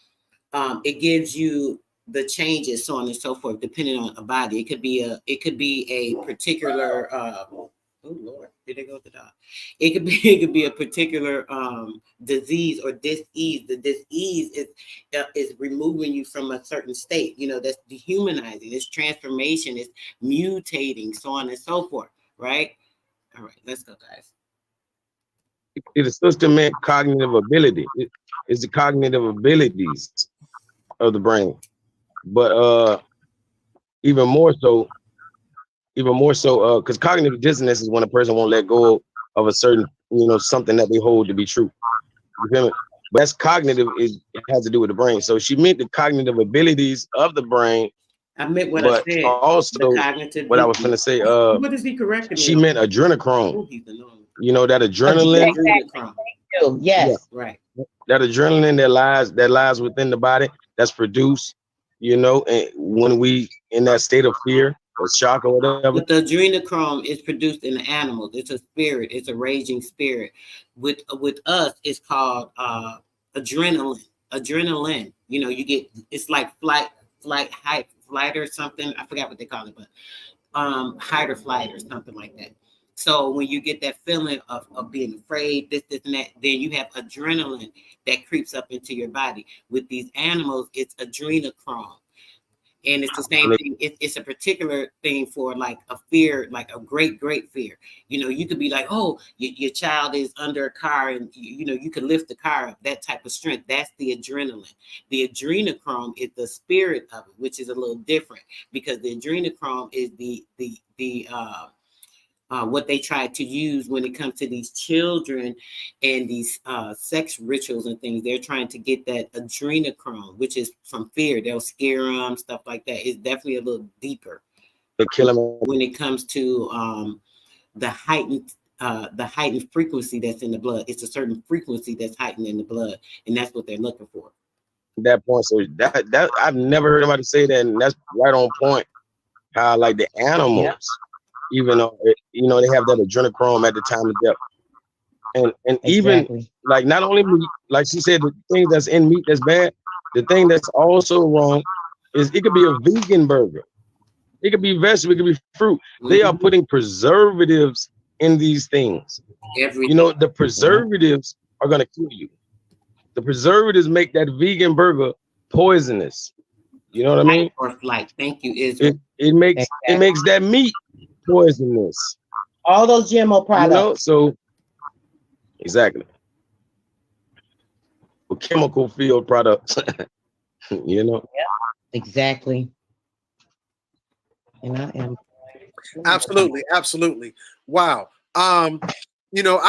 It gives you the changes, so on and so forth, depending on a body. It could be a particular. Oh Lord, did they go to the dog? It could be a particular disease or dis-ease. The dis-ease is removing you from a certain state. You know, that's dehumanizing. It's transformation. It's mutating, so on and so forth. Right. All right, let's go, guys. It is systemic cognitive ability. It's the cognitive abilities of the brain, but even more so, because cognitive dissonance is when a person won't let go of a certain, something that they hold to be true. You feel me? But that's cognitive. It has to do with the brain. So she meant the cognitive abilities of the brain. I meant what I said. Also, what I was going to say. What is he correcting me? She meant adrenochrome. Oh, that adrenaline. Exactly. Yes. Yeah, right. That adrenaline that lies within the body, that's produced, and when we in that state of fear or shock or whatever. But the adrenochrome is produced in the animals. It's a spirit. It's a raging spirit. With us, it's called adrenaline. Adrenaline. You get, it's like flight or something. I forgot what they call it, but height or flight or something like that. So when you get that feeling of being afraid, this and that, then you have adrenaline that creeps up into your body. With these animals, it's adrenochrome. And it's the same thing. It's a particular thing for like a fear, like a great fear. You could be like, oh, your child is under a car and, you could lift the car up, that type of strength. That's the adrenaline. The adrenochrome is the spirit of it, which is a little different because the adrenochrome is the what they try to use when it comes to these children and these sex rituals and things. They're trying to get that adrenochrome, which is from fear. They'll scare them, stuff like that. It's definitely a little deeper when it comes to the heightened frequency that's in the blood. It's a certain frequency that's heightened in the blood, and that's what they're looking for. That point, so that I've never heard anybody say that, and that's right on point. How like the animals. Yeah. Even though they have that adrenochrome at the time of death, and even like not only meat, like she said, the thing that's in meat that's bad. The thing that's also wrong is it could be a vegan burger, it could be vegetable, it could be fruit. Mm-hmm. They are putting preservatives in these things. The preservatives are gonna kill you. The preservatives make that vegan burger poisonous. You know what I mean? Or flight. Thank you, Israel. It makes that meat poisonous. All those GMO products. So exactly. For chemical field products. Yeah, exactly. And I am absolutely. Wow. I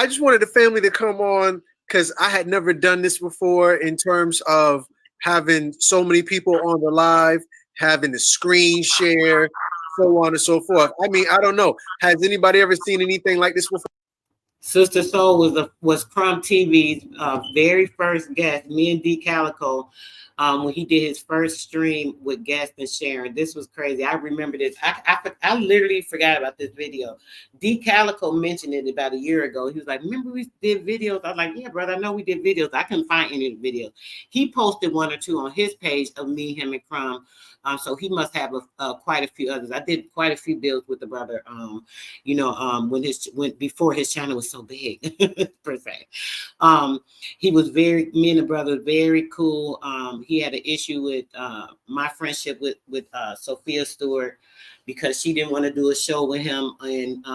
just wanted the family to come on because I had never done this before in terms of having so many people on the live, having the screen share, so on and so forth. I mean, I don't know. Has anybody ever seen anything like this before? Sister Soul was Crumb TV's very first guest. Me and D Calico, when he did his first stream with guests and sharing. This was crazy. I remember this. I literally forgot about this video. D Calico mentioned it about a year ago. He was like, "Remember we did videos?" I was like, "Yeah, brother, I know we did videos." I couldn't find any of the videos. He posted one or two on his page of me, him, and Crumb So he must have quite a few others. I did quite a few builds with the brother. Before his channel was so big, per se. He was me and the brother, very cool. He had an issue with my friendship with Sophia Stewart, because she didn't want to do a show with him, and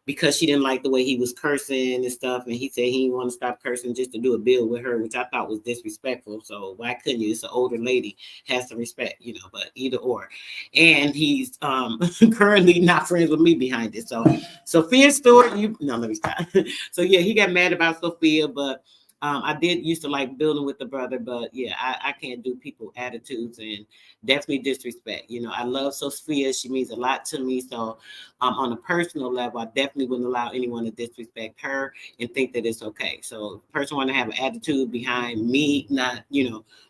because she didn't like the way he was cursing and stuff. And he said he didn't want to stop cursing just to do a bill with her, which I thought was disrespectful. So why couldn't you? It's an older lady, has some respect, but either or. And he's currently not friends with me behind it. So Sophia Stewart, let me stop. So yeah, he got mad about Sophia, but I did used to like building with the brother, but yeah, I can't do people attitudes and definitely disrespect. I love Sophia. She means a lot to me. So on a personal level, I definitely wouldn't allow anyone to disrespect her and think that it's okay. So if a person want to have an attitude behind me, not,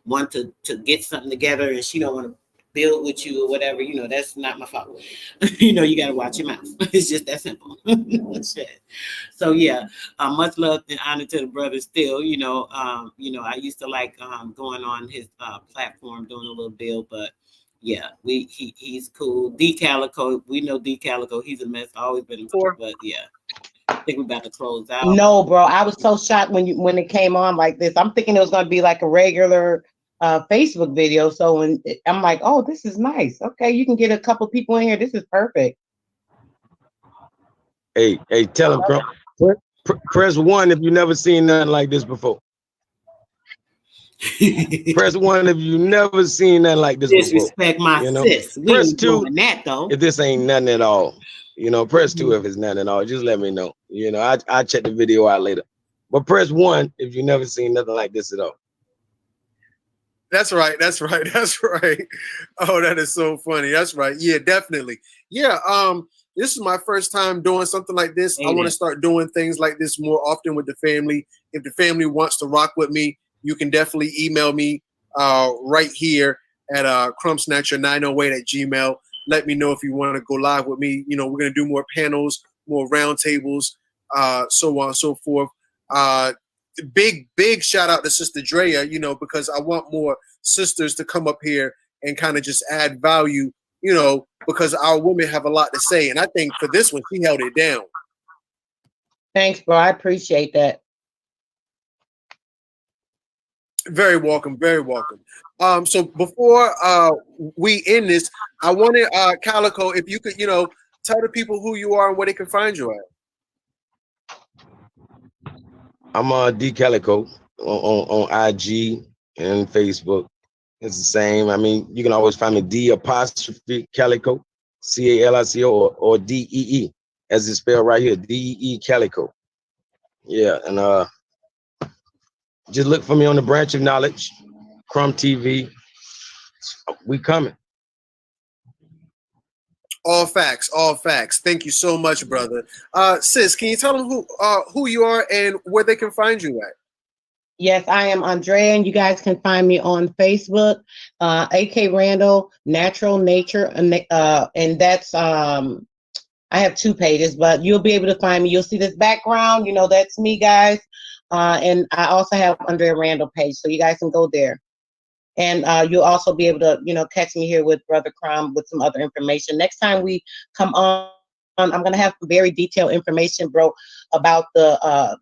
want to get something together, and she don't want to build with you or whatever, that's not my fault. You got to watch your mouth. It's just that simple. Shit. So yeah, much love and honor to the brother still. I used to like going on his platform doing a little build, but yeah, he's cool. D Calico, we know D Calico, he's a mess, always been a mess, but yeah. I think we're about to close out. No, bro, I was so shocked when it came on like this. I'm thinking it was gonna be like a regular Facebook video. So I'm like, oh, this is nice. Okay, you can get a couple people in here. This is perfect. Hey, tell him, Crumb. Press 1 if you never seen nothing like this before. Press 1 if you never seen nothing like this Disrespect before. my sis. We Press ain't 2 doing that though. if this ain't nothing at all. Press 2 if it's nothing at all. Just let me know. I check the video out later. But press 1 if you never seen nothing like this at all. That's right. Oh, that is so funny. That's right. Yeah, definitely. Yeah. This is my first time doing something like this. I want to start doing things like this more often with the family. If the family wants to rock with me, you can definitely email me right here at crumbsnatcher908@gmail. Let me know if you want to go live with me. We're going to do more panels, more roundtables, so on and so forth. Big shout out to Sister Drea, because I want more sisters to come up here and kind of just add value, because our women have a lot to say. And I think for this one, she held it down. Thanks, bro. I appreciate that. Very welcome. Very welcome. So before we end this, I wanted Calico, if you could, tell the people who you are and where they can find you at. I'm D Calico on IG and Facebook. It's the same. I mean, you can always find me D''Calico, Calico, or DEE, as it's spelled right here, DEE Calico. Yeah, and just look for me on the Branch of Knowledge, Crumb TV. We coming. All facts, all facts. Thank you so much, brother. Sis, can you tell them who you are and where they can find you at? Yes, I am Andrea, and you guys can find me on Facebook, AK Randall Natural Nature, and that's I have 2 pages, but you'll be able to find me. You'll see this background, that's me, guys, and I also have Andrea Randall page, so you guys can go there. And you'll also be able to, catch me here with Brother Crumb with some other information. Next time we come on, I'm going to have some very detailed information, bro, about the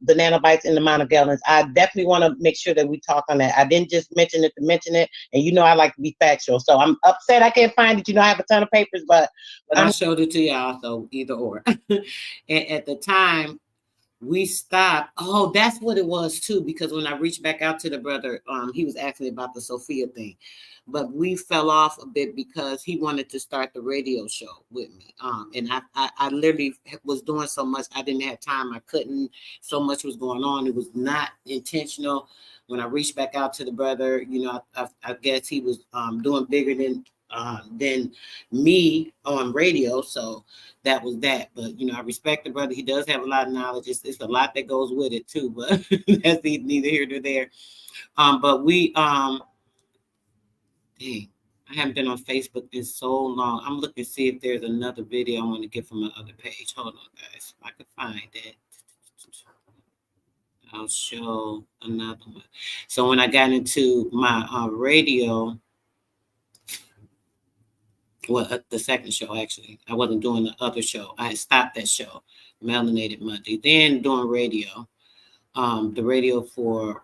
nanobites and the amount of gallons. I definitely want to make sure that we talk on that. I didn't just mention it to mention it. And I like to be factual. So I'm upset I can't find it. I have a ton of papers, but I showed it to y'all, so either or. And at the time, we stopped. Oh, that's what it was too, because when I reached back out to the brother, he was asking about the Sophia thing, but we fell off a bit because he wanted to start the radio show with me. And I literally was doing so much, I didn't have time. I couldn't, so much was going on. It was not intentional. When I reached back out to the brother, I guess he was doing bigger than me on radio. So that was that. But I respect the brother. He does have a lot of knowledge. It's a lot that goes with it too, but that's neither here nor there. But we dang, I haven't been on Facebook in so long. I'm looking to see if there's another video I want to get from my other page. Hold on, guys. If I can find it, I'll show another one. So when I got into my radio, Well, the second show actually. I wasn't doing the other show. I had stopped that show, Melanated Monday. Then doing radio, the radio for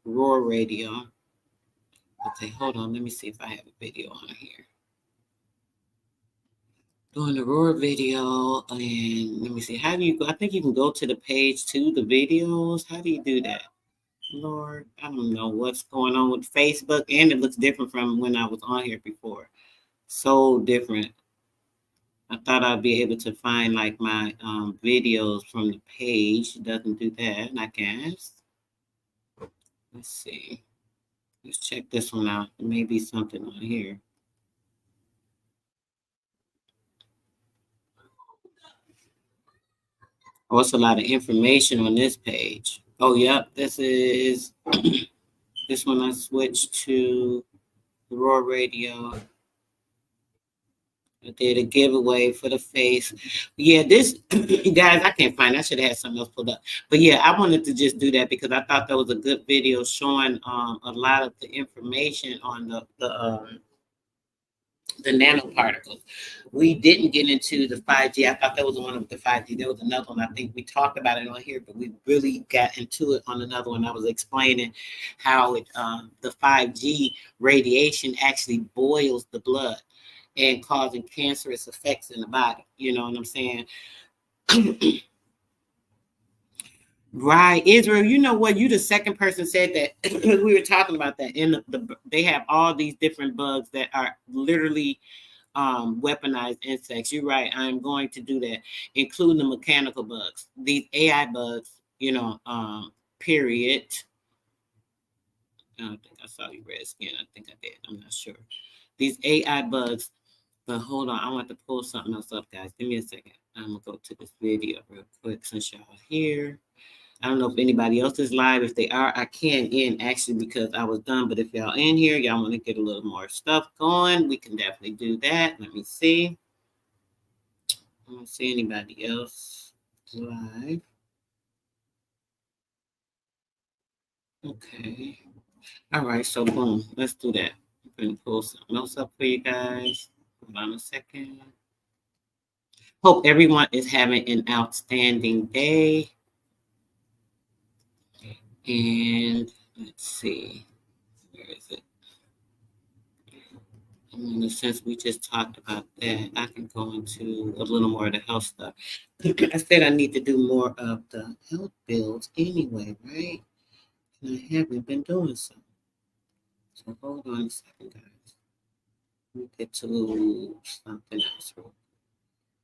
Roar Radio. Okay, hold on. Let me see if I have a video on here. Doing the Roar video, and let me see. How do you go? I think you can go to the page to the videos. How do you do that? Lord, I don't know what's going on with Facebook, and it looks different from when I was on here before. So different. I thought I'd be able to find like my videos from the page. It doesn't do that, I guess. Let's see. Let's check this one out. There may be something on here. Oh, it's a lot of information on this page. Oh, yep. This is this one I switched to Raw Radio. I did a giveaway for the face. Yeah, this, guys, I can't find it. I should have had something else pulled up. But yeah, I wanted to just do that because I thought that was a good video showing a lot of the information on the nanoparticles. We didn't get into the 5G. I thought that was one of the 5G. There was another one. I think we talked about it on here, but we really got into it on another one. I was explaining how it the 5G radiation actually boils the blood and causing cancerous effects in the body. You know what I'm saying? Right, Israel. You know what? You the second person said that. We were talking about that. And they have all these different bugs that are literally weaponized insects. You're right. I'm going to do that, including the mechanical bugs, these AI bugs. You know, period. I don't think I saw you red skin. I think I did. I'm not sure. These AI bugs. But hold on, I want to pull something else up, guys. Give me a second. I'm gonna go to this video real quick since y'all here. I don't know if anybody else is live. If they are, I can end actually because I was done. But if y'all in here, y'all want to get a little more stuff going, we can definitely do that. Let me see. I don't see anybody else live. Okay. All right, so boom, let's do that. I'm gonna pull something else up for you guys. Hold on a second. Hope everyone is having an outstanding day. And let's see, where is it? And since we just talked about that, I can go into a little more of the health stuff. I said I need to do more of the health bills anyway, right? And I haven't been doing so. So hold on a second, guys. Let me get to something else.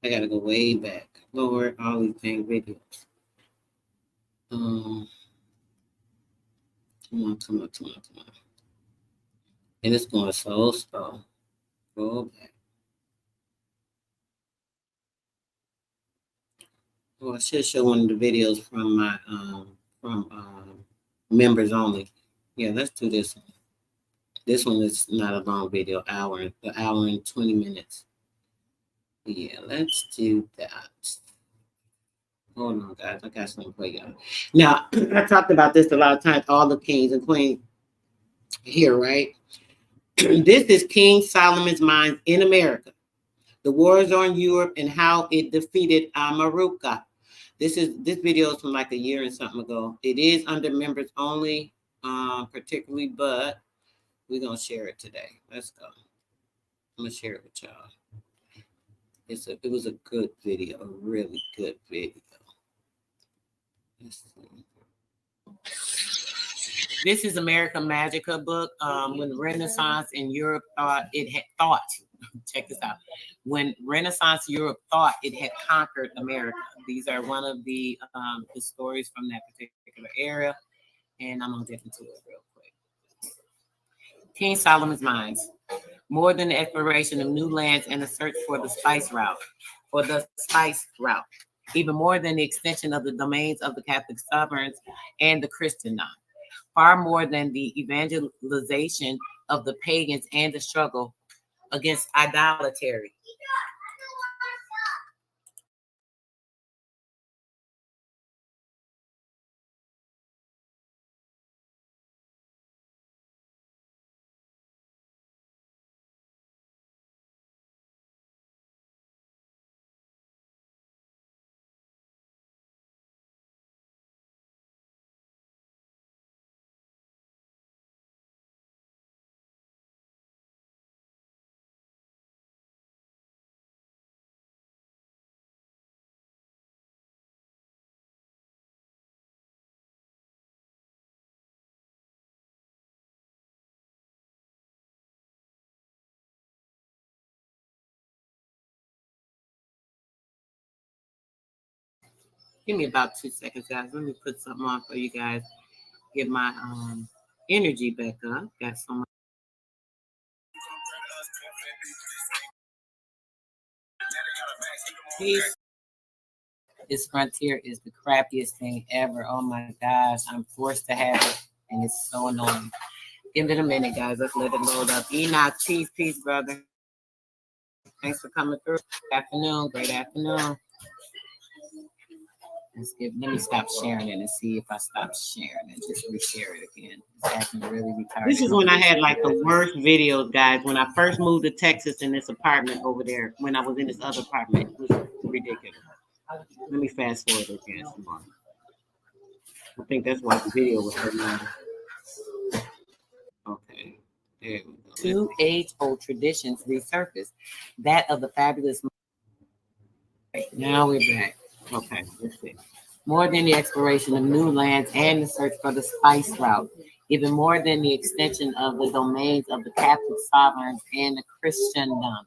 I gotta go way back. Lord, all these dang videos. Come on, come on, come on, come on. And it's going so slow. Go back. Well, I should show one of the videos from my members only. Yeah, let's do this one. This one is not a long video, hour and 20 minutes. Yeah, let's do that. Hold on, guys. I got something for y'all. Now, I talked about this a lot of times, all the kings and queens here, right? This is King Solomon's mines in America. The wars on Europe and how it defeated Amaruka. This video is from like a year and something ago. It is under members only, particularly, but we're gonna share it today. Let's go. I'm gonna share it with y'all. It was a good video, a really good video. Let's see. This is America Magica book. When Renaissance in Europe check this out. When Renaissance Europe thought it had conquered America. These are one of the stories from that particular era. And I'm gonna get into it real quick. King Solomon's mines. More than the exploration of new lands and the search for the spice route. Even more than the extension of the domains of the Catholic sovereigns and the Christian non. Far more than the evangelization of the pagans and the struggle against idolatry. Give me about 2 seconds, guys. Let me put something on for you guys. Get my energy back up. Got so much. Peace. This frontier is the crappiest thing ever. Oh my gosh, I'm forced to have it, and it's so annoying. Give it a minute, guys. Let's let it load up. Enoch, peace, brother. Thanks for coming through. Good afternoon, great afternoon. Let me stop sharing it and see if I stop sharing and just reshare it again. It's acting really retarded. This is when I had like the worst videos, guys. When I first moved to Texas in this apartment over there, when I was in this other apartment, it was ridiculous. Let me fast forward again some more. I think that's why the video was so long. Okay. There we go. Two age-old traditions resurface. That of the fabulous. Now we're back. Okay, let's see. More than the exploration of new lands and the search for the spice route, even more than the extension of the domains of the Catholic sovereigns and the Christendom,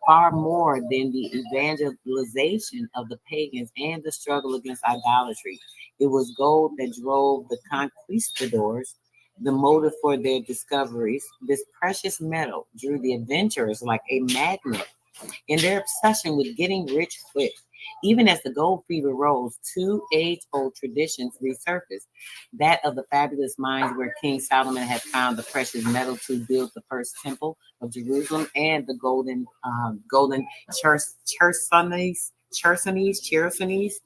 far more than the evangelization of the pagans and the struggle against idolatry. It was gold that drove the conquistadors, the motive for their discoveries. This precious metal drew the adventurers like a magnet in their obsession with getting rich quick. Even as the gold fever rose, two age-old traditions resurfaced. That of the fabulous mines where King Solomon had found the precious metal to build the first temple of Jerusalem, and the golden Chersonese,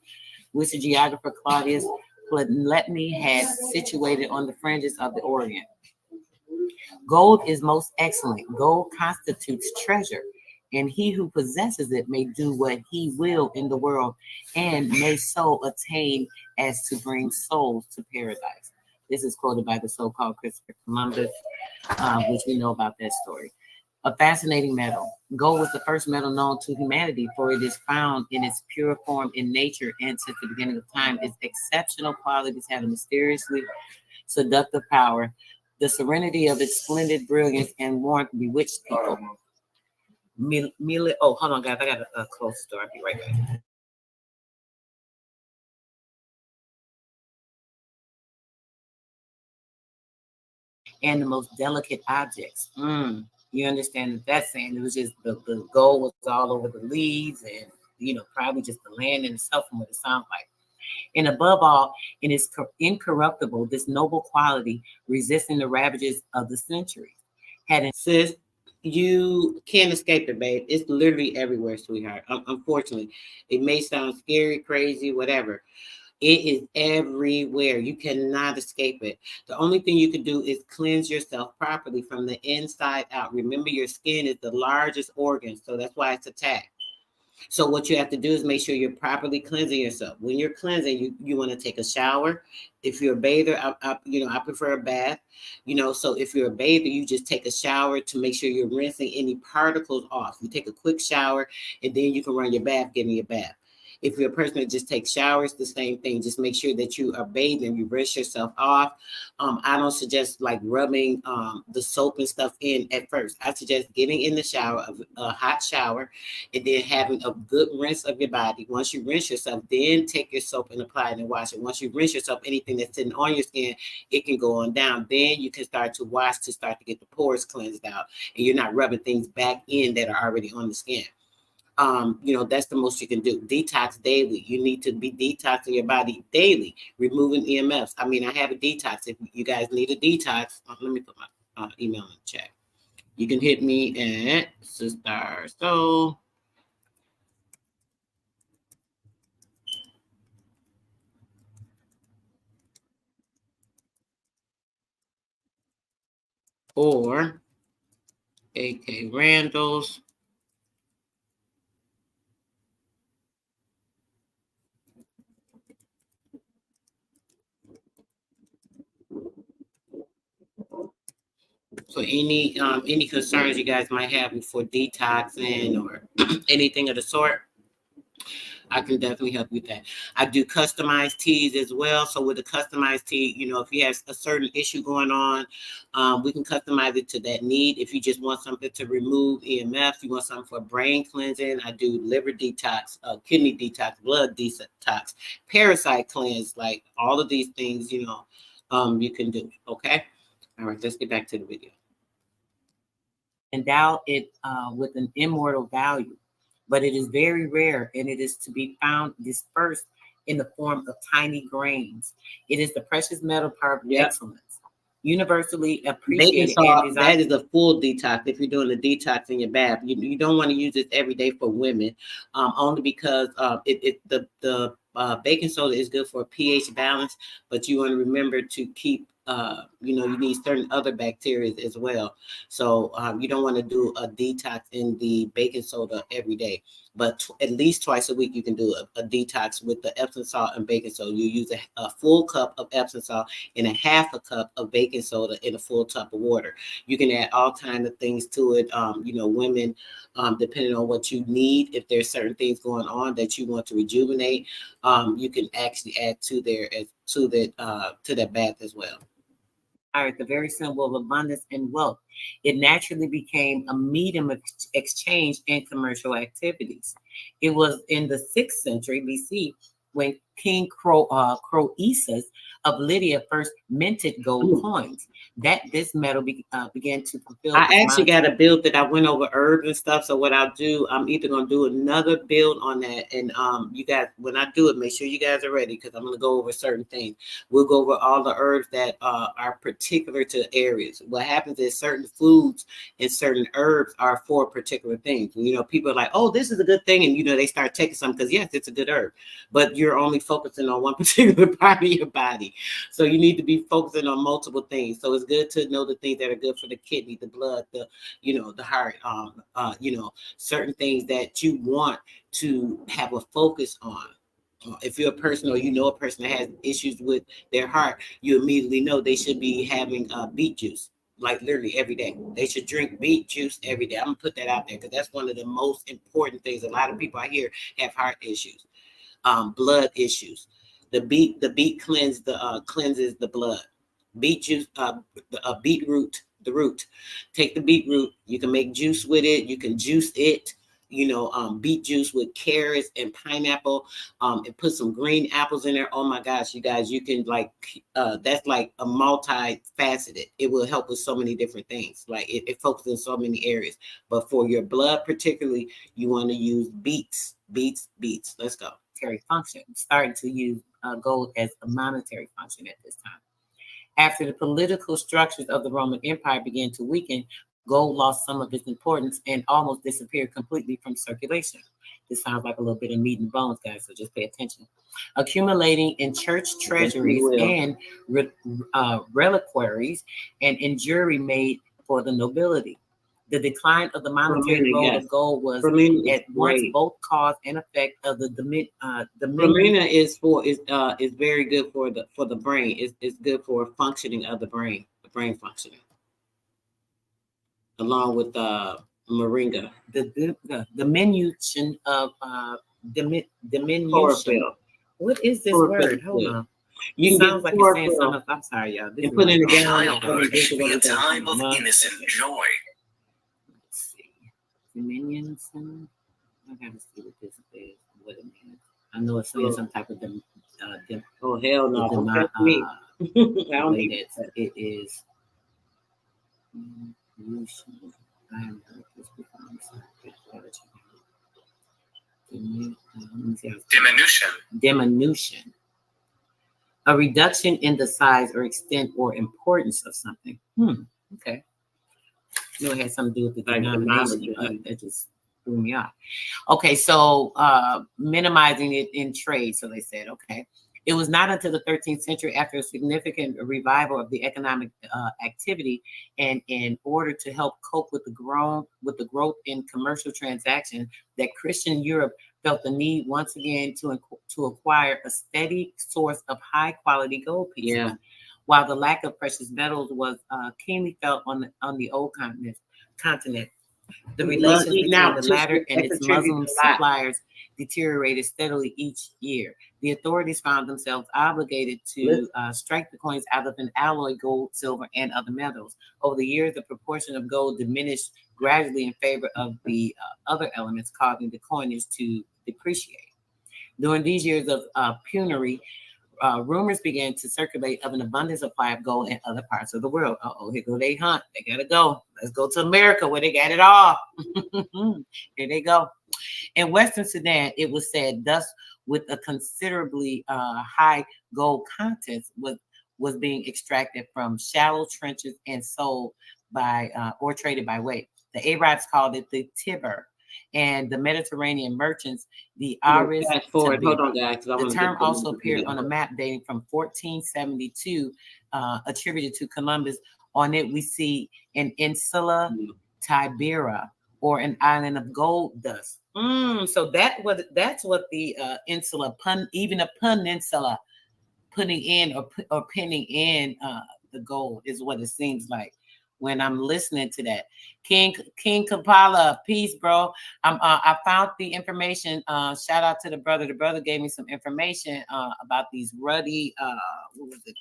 which the geographer Claudius Ptolemy had situated on the fringes of the Orient. Gold is most excellent. Gold constitutes treasure, and he who possesses it may do what he will in the world, and may so attain as to bring souls to paradise. This is quoted by the so-called Christopher Columbus, which we know about that story. A fascinating metal. Gold was the first metal known to humanity, for it is found in its pure form in nature, and since the beginning of time, its exceptional qualities have a mysteriously seductive power. The serenity of its splendid brilliance and warmth bewitched people. Oh, hold on, guys. I got a close door. I'll be right back. And the most delicate objects. You understand what that's saying? It was just the gold was all over the leaves, and probably just the land in itself from what it sounds like. And above all, it is incorruptible, this noble quality resisting the ravages of the centuries. Sis, you can't escape it, babe. It's literally everywhere, sweetheart. Unfortunately, it may sound scary, crazy, whatever. It is everywhere. You cannot escape it. The only thing you can do is cleanse yourself properly from the inside out. Remember, your skin is the largest organ, so that's why it's attacked. So what you have to do is make sure you're properly cleansing yourself. When you're cleansing, you want to take a shower. If you're a bather, I prefer a bath. So if you're a bather, you just take a shower to make sure you're rinsing any particles off. You take a quick shower, and then you can run your bath, get in your bath. If you're a person that just takes showers, the same thing. Just make sure that you are bathing, you rinse yourself off. I don't suggest like rubbing the soap and stuff in at first. I suggest getting in the shower, a hot shower, and then having a good rinse of your body. Once you rinse yourself, then take your soap and apply it and wash it. Once you rinse yourself, anything that's sitting on your skin, it can go on down. Then you can start to wash to start to get the pores cleansed out, and you're not rubbing things back in that are already on the skin. That's the most you can do. Detox daily. You need to be detoxing your body daily, removing EMFs. I have a detox. If you guys need a detox, let me put my email in the chat. You can hit me at Sistar. So or AK Randall's. So any concerns you guys might have before detoxing or anything of the sort, I can definitely help you with that. I do customized teas as well. So with a customized tea, you know, if you have a certain issue going on, we can customize it to that need. If you just want something to remove EMFs, you want something for brain cleansing, I do liver detox, kidney detox, blood detox, parasite cleanse, like all of these things, you know, you can do. Okay. All right, let's get back to the video. Endow it with an immortal value, but it is very rare and it is to be found dispersed in the form of tiny grains. It is the precious metal part of excellence, universally Baking appreciated salt, and that desired. is a full detox. If you're doing a detox in your bath, you don't want to use this every day for women, only because the baking soda is good for pH balance, but you want to remember to keep, you know, you need certain other bacteria as well. So you don't want to do a detox in the baking soda every day, but at least twice a week you can do a detox with the Epsom salt and baking soda. You use a full cup of Epsom salt and a half a cup of baking soda in a full cup of water. You can add all kinds of things to it. You know, women, depending on what you need, if there's certain things going on that you want to rejuvenate, you can actually add to that bath as well. The very symbol of abundance and wealth. It naturally became a medium of exchange in commercial activities. It was in the 6th century BC when King Croesus of Lydia first minted gold coins that this metal began to fulfill. I actually got a build that I went over herbs and stuff. So what I'll do, I'm either gonna do another build on that, and you guys, when I do it, make sure you guys are ready because I'm gonna go over certain things. We'll go over all the herbs that are particular to areas. What happens is certain foods and certain herbs are for particular things. You know, people are like, oh, this is a good thing, and you know they start taking some because yes, it's a good herb, but you're only focusing on one particular part of your body. So you need to be focusing on multiple things. So it's good to know the things that are good for the kidney, the blood, the, you know, the heart, you know, certain things that you want to have a focus on. If you're a person or you know a person that has issues with their heart, you immediately know they should be having beet juice, like literally every day. They should drink beet juice every day. I'm gonna put that out there because that's one of the most important things. A lot of people I hear have heart issues, blood issues. The beet cleanses the blood. Beet juice, beetroot, the root. Take the beetroot. You can make juice with it. You can juice it. You know, beet juice with carrots and pineapple, and put some green apples in there. Oh my gosh, you guys, you can like, that's like a multifaceted. It will help with so many different things. Like it focuses in so many areas. But for your blood particularly, you want to use beets. Let's go. Function, starting to use gold as a monetary function at this time. After the political structures of the Roman Empire began to weaken, gold lost some of its importance and almost disappeared completely from circulation. This sounds like a little bit of meat and bones, guys, so just pay attention. Accumulating in church treasuries and reliquaries and in jewelry made for the nobility. The decline of the monetary role of gold was at once both cause and effect of the Spirulina is very good for the brain. It's good for functioning of the brain functioning, along with moringa. The diminution of diminution. Chlorophyll. What is this word? Hold on. You sounds like it's saying something. I'm sorry, y'all. And put in a Childhood should be a time of innocent joy. Diminution. I gotta see what this is. What it means. I know it's saying some type of oh hell no! I don't need it. It is. I haven't heard this before. Diminution. A reduction in the size or extent or importance of something. Okay. You know, it had something to do with the denomination. That just threw me off. Okay, so minimizing it in trade. So they said, okay. It was not until the 13th century, after a significant revival of the economic activity, and in order to help cope with the growth in commercial transactions, that Christian Europe felt the need once again to acquire a steady source of high quality gold pieces. Yeah. While the lack of precious metals was keenly felt on the old continent, The We love relations eating between out the too. latter and That its contributes Muslim a lot. suppliers deteriorated steadily each year. The authorities found themselves obligated to strike the coins out of an alloy gold, silver, and other metals. Over the years, the proportion of gold diminished gradually in favor of the other elements, causing the coinage to depreciate. During these years of penury, rumors began to circulate of an abundant supply of gold in other parts of the world. Here go they hunt. They gotta go. Let's go to America where they got it all. Here they go. In Western Sudan, it was said thus with a considerably high gold content was being extracted from shallow trenches and sold by or traded by weight. The Arabs called it the Tiber, and the Mediterranean merchants the Aris. Fast forward. Hold on, Tabir. guys. 'cause I The wanna term get the also numbers appeared in on a there. map dating from 1472, attributed to Columbus. On it, we see an insula Tibera, or an island of gold dust. So that's what the insula even a peninsula putting in or pinning in the gold is what it seems like when I'm listening to that. King Kapala, peace, bro. I found the information. Shout out to the brother. The brother gave me some information about these ruddy, what was it?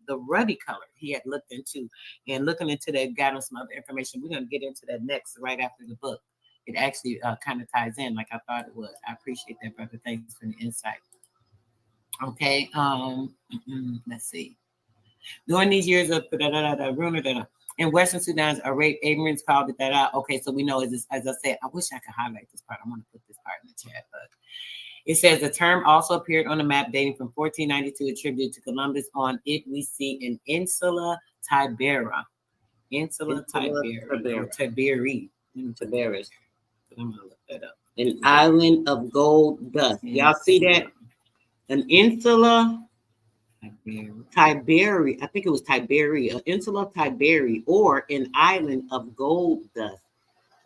The ruddy color he had looked into, and looking into that, got him some other information. We're gonna get into that next, right after the book. It actually kind of ties in like I thought it would. I appreciate that, brother. Thanks for the insight. Okay. Let's see. During these years of in Western Sudan's Arabs called it that. Okay, so we know as I said, I wish I could highlight this part. I want to put this part in the chat, but it says the term also appeared on a map dating from 1492, attributed to Columbus. On it, we see an insula Tibera. Insula Tiberi. Tiberi. Tiberius. I'm gonna look that up. An island of gold dust. Y'all see that? An insula Tiberi. I think it was Tiberi. An insula Tiberi, or an island of gold dust.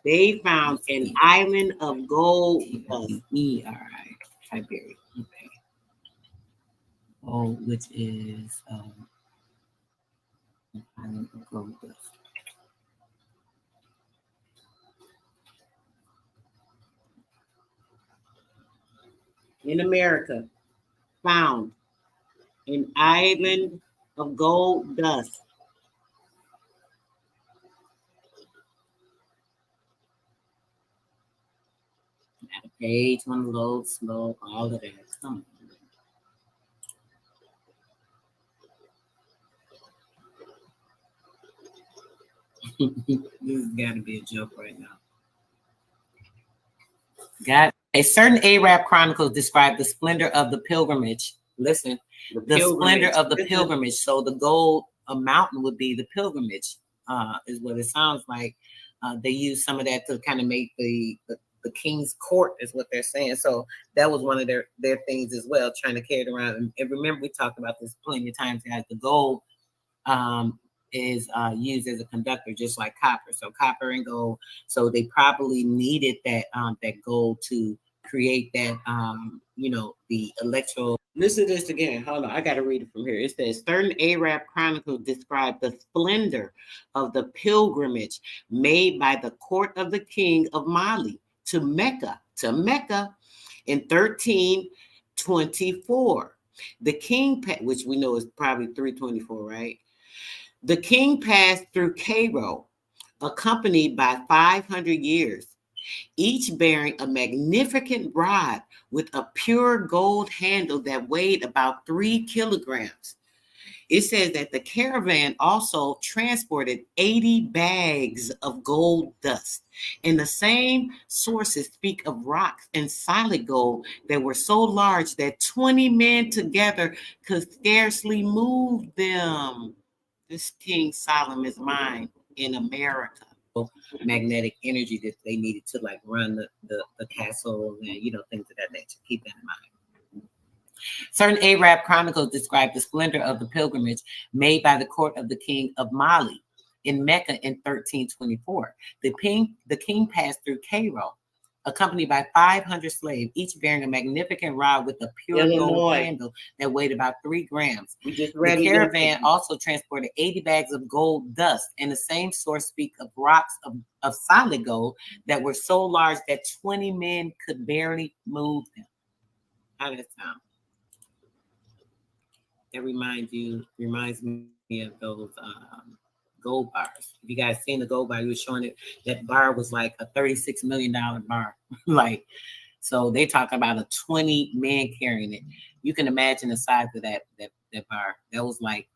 They found an island of gold dust. E-R-I. Tiberi. Okay. Oh, which is island of gold dust. In America, found an island of gold dust. Page one load slow, all of that. Come on. This has got to be a joke right now. A certain Arab chronicles describe the splendor of the pilgrimage. Listen, the splendor of the pilgrimage. So the gold mountain would be the pilgrimage, is what it sounds like. They use some of that to kind of make the king's court, is what they're saying. So that was one of their things as well, trying to carry it around. And remember, we talked about this plenty of times, guys. The gold is used as a conductor, just like copper. So copper and gold. So they probably needed that gold to create that the electro. Listen to this again. Hold on, I got to read it from here. It says, certain Arab chronicles describe the splendor of the pilgrimage made by the court of the king of Mali to Mecca in 1324. The king, which we know is probably 324, right? The king passed through Cairo, accompanied by 500 years, each bearing a magnificent rod with a pure gold handle that weighed about 3 kilograms. It says that the caravan also transported 80 bags of gold dust. And the same sources speak of rocks and solid gold that were so large that 20 men together could scarcely move them. This King Solomon's mine in America. Magnetic energy that they needed to like run the castle and things of that nature. Keep that in mind. Certain Arab chronicles describe the splendor of the pilgrimage made by the court of the king of Mali in Mecca in 1324. The king passed through Cairo, accompanied by 500 slaves, each bearing a magnificent rod with a pure gold Illinois. handle that weighed about 3 grams. We just The read it caravan yesterday. also transported 80 bags of gold dust, and the same source speak of rocks of solid gold that were so large that 20 men could barely move them. How does that sound? That reminds me of those gold bars. If you guys seen the gold bar, you were showing it. That bar was like a $36 million bar. Like, so they talk about a 20 man carrying it. You can imagine the size of that bar. That was like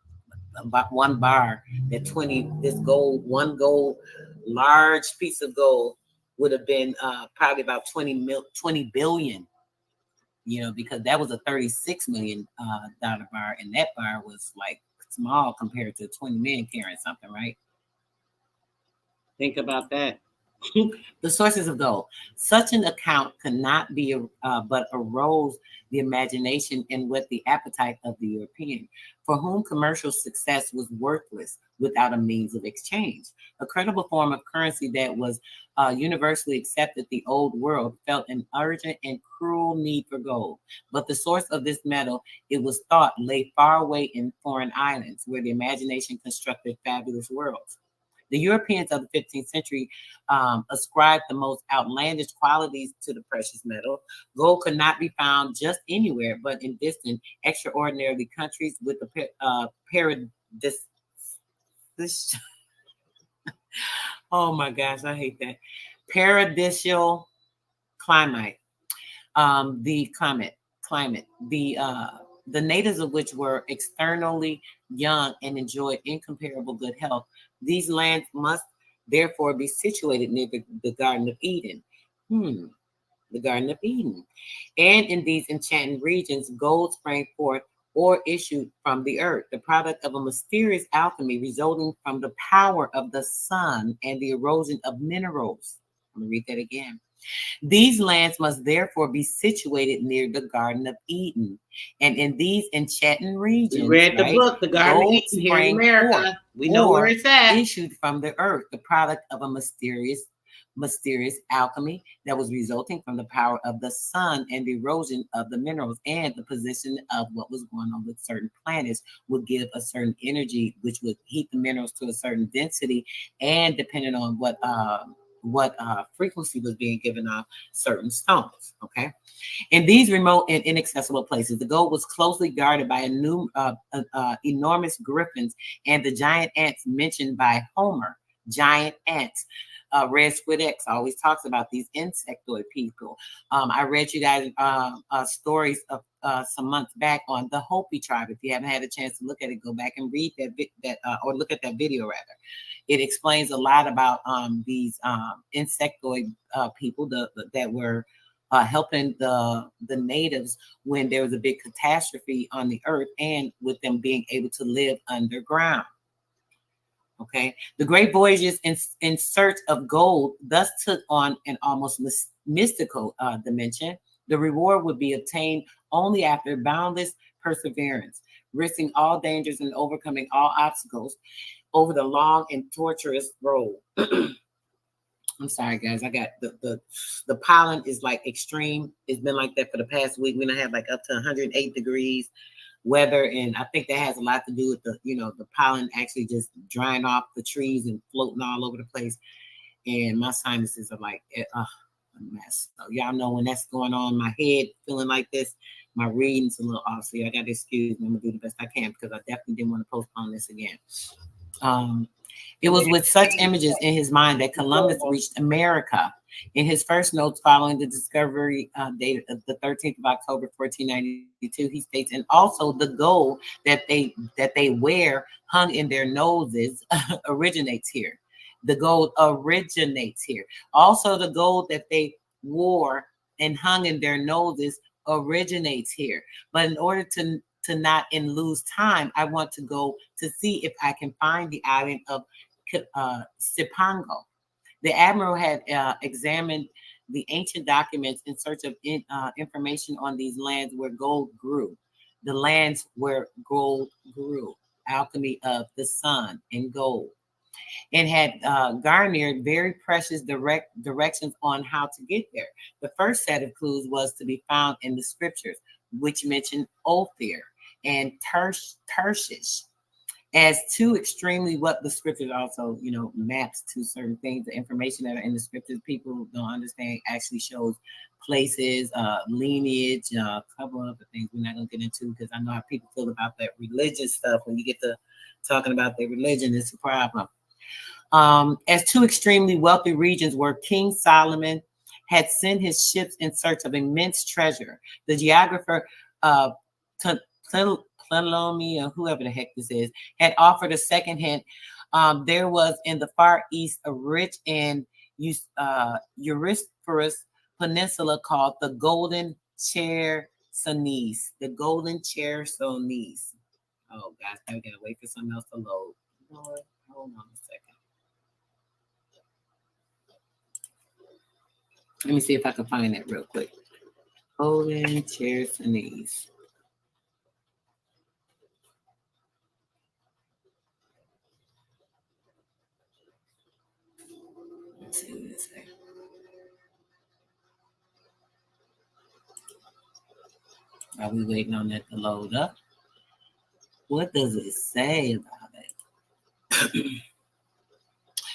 about one bar. That 20 one gold large piece of gold would have been probably about 20 billion. You know, because that was a $36 million dollar bar, and that bar was like small compared to 20 men carrying something, right? Think about that. The sources of gold. Such an account cannot be but arose the imagination and with the appetite of the European, for whom commercial success was worthless without a means of exchange. A credible form of currency that was universally accepted, the old world felt an urgent and cruel need for gold. But the source of this metal, it was thought, lay far away in foreign islands, where the imagination constructed fabulous worlds. The Europeans of the 15th century ascribed the most outlandish qualities to the precious metal. Gold could not be found just anywhere, but in distant, extraordinary countries with a oh my gosh, I hate that. Paradisial climate. The climate. The natives of which were externally young and enjoyed incomparable good health. These lands must therefore be situated near the Garden of Eden. The Garden of Eden. And in these enchanted regions, gold sprang forth or issued from the earth, the product of a mysterious alchemy resulting from the power of the sun and the erosion of minerals. I'm going to read that again. These lands must therefore be situated near the Garden of Eden. And in these enchanting regions, We read the book, The Garden of gold Eden, here in sprang America. forth We know where or it's at. issued from the earth, the product of a mysterious alchemy that was resulting from the power of the sun and the erosion of the minerals, and the position of what was going on with certain planets would give a certain energy, which would heat the minerals to a certain density, and depending on what frequency was being given off, certain stones. Okay. In these remote and inaccessible places, the gold was closely guarded by enormous griffins and the giant ants mentioned by Homer. Giant ants. Red Squid X always talks about these insectoid people. I read you guys stories of some months back on the Hopi tribe. If you haven't had a chance to look at it, go back and read that or look at that video rather. It explains a lot about these insectoid people that were helping the natives when there was a big catastrophe on the earth, and with them being able to live underground. Okay, the great voyages in search of gold thus took on an almost mystical dimension. The reward would be obtained only after boundless perseverance, risking all dangers and overcoming all obstacles over the long and torturous road. I'm sorry, guys. I got the pollen is like extreme. It's been like that for the past week. We're gonna have like up to 108 degrees weather, and I think that has a lot to do with the pollen actually just drying off the trees and floating all over the place. And my sinuses are like a mess. So y'all know when that's going on, my head feeling like this, my reading's a little off. So I got to excuse me. I'm gonna do the best I can because I definitely didn't want to postpone this again. It was with such images in his mind that Columbus reached America. In his first notes following the discovery date of the 13th of October, 1492, he states, and also the gold that they wear hung in their noses originates here. The gold originates here. Also, the gold that they wore and hung in their noses originates here. But in order to not lose time, I want to go to see if I can find the island of Cipango. The admiral had examined the ancient documents in search of information on these lands where gold grew. The lands where gold grew, alchemy of the sun and gold. and had garnered very precious directions on how to get there. The first set of clues was to be found in the scriptures, which mentioned Ophir and Tarshish as two extremely, what the scriptures also, maps to certain things. The information that are in the scriptures, people don't understand, actually shows places, lineage, a couple of other things we're not going to get into, because I know how people feel about that religious stuff. When you get to talking about their religion, it's a problem. As two extremely wealthy regions where King Solomon had sent his ships in search of immense treasure. The geographer Ptolemy, or whoever the heck this is, had offered a second hint. There was in the Far East a rich and Euphrates peninsula called the Golden Chersonese. The Golden Chersonese. Oh, guys, I gotta wait for something else to load. Lord, hold on a second. Let me see if I can find that real quick. Golden Chersonese. Let's see what it says. Are we waiting on that to load up? What does it say about it?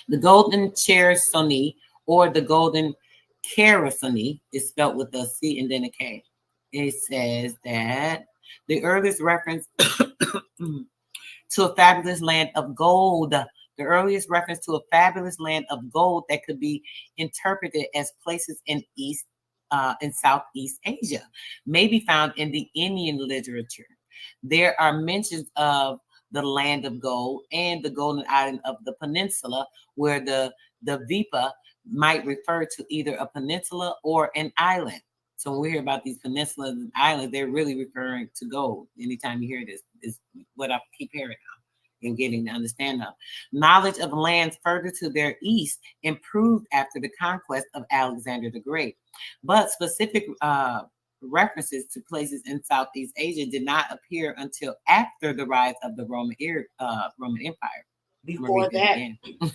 The Golden Chersonese, or the Golden Chersonese, is spelled with a C and then a K. It says that the earliest reference to a fabulous land of gold, the earliest reference to a fabulous land of gold that could be interpreted as places in Southeast Asia, may be found in the Indian literature. There are mentions of the land of gold and the golden island of the peninsula, where the Vipa might refer to either a peninsula or an island. So when we hear about these peninsulas and islands, they're really referring to gold. Anytime you hear this, is what I keep hearing now and getting to understand of. Knowledge of lands further to their east improved after the conquest of Alexander the Great. But specific references to places in Southeast Asia did not appear until after the rise of the Roman Empire. Before that,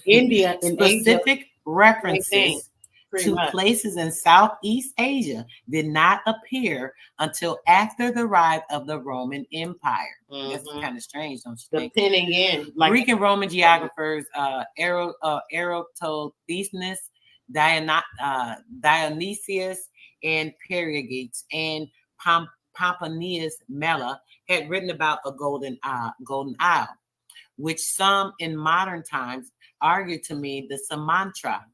India and specific Asia, references to much. places in Southeast Asia did not appear until after the rise of the Roman Empire. That's kind of strange, don't you think? Depending in Greek and Roman geographers Eratosthenes, Dionysius, and Periogetes, and Pomponius Mela had written about a golden isle, which some in modern times argue to mean the Sumatra,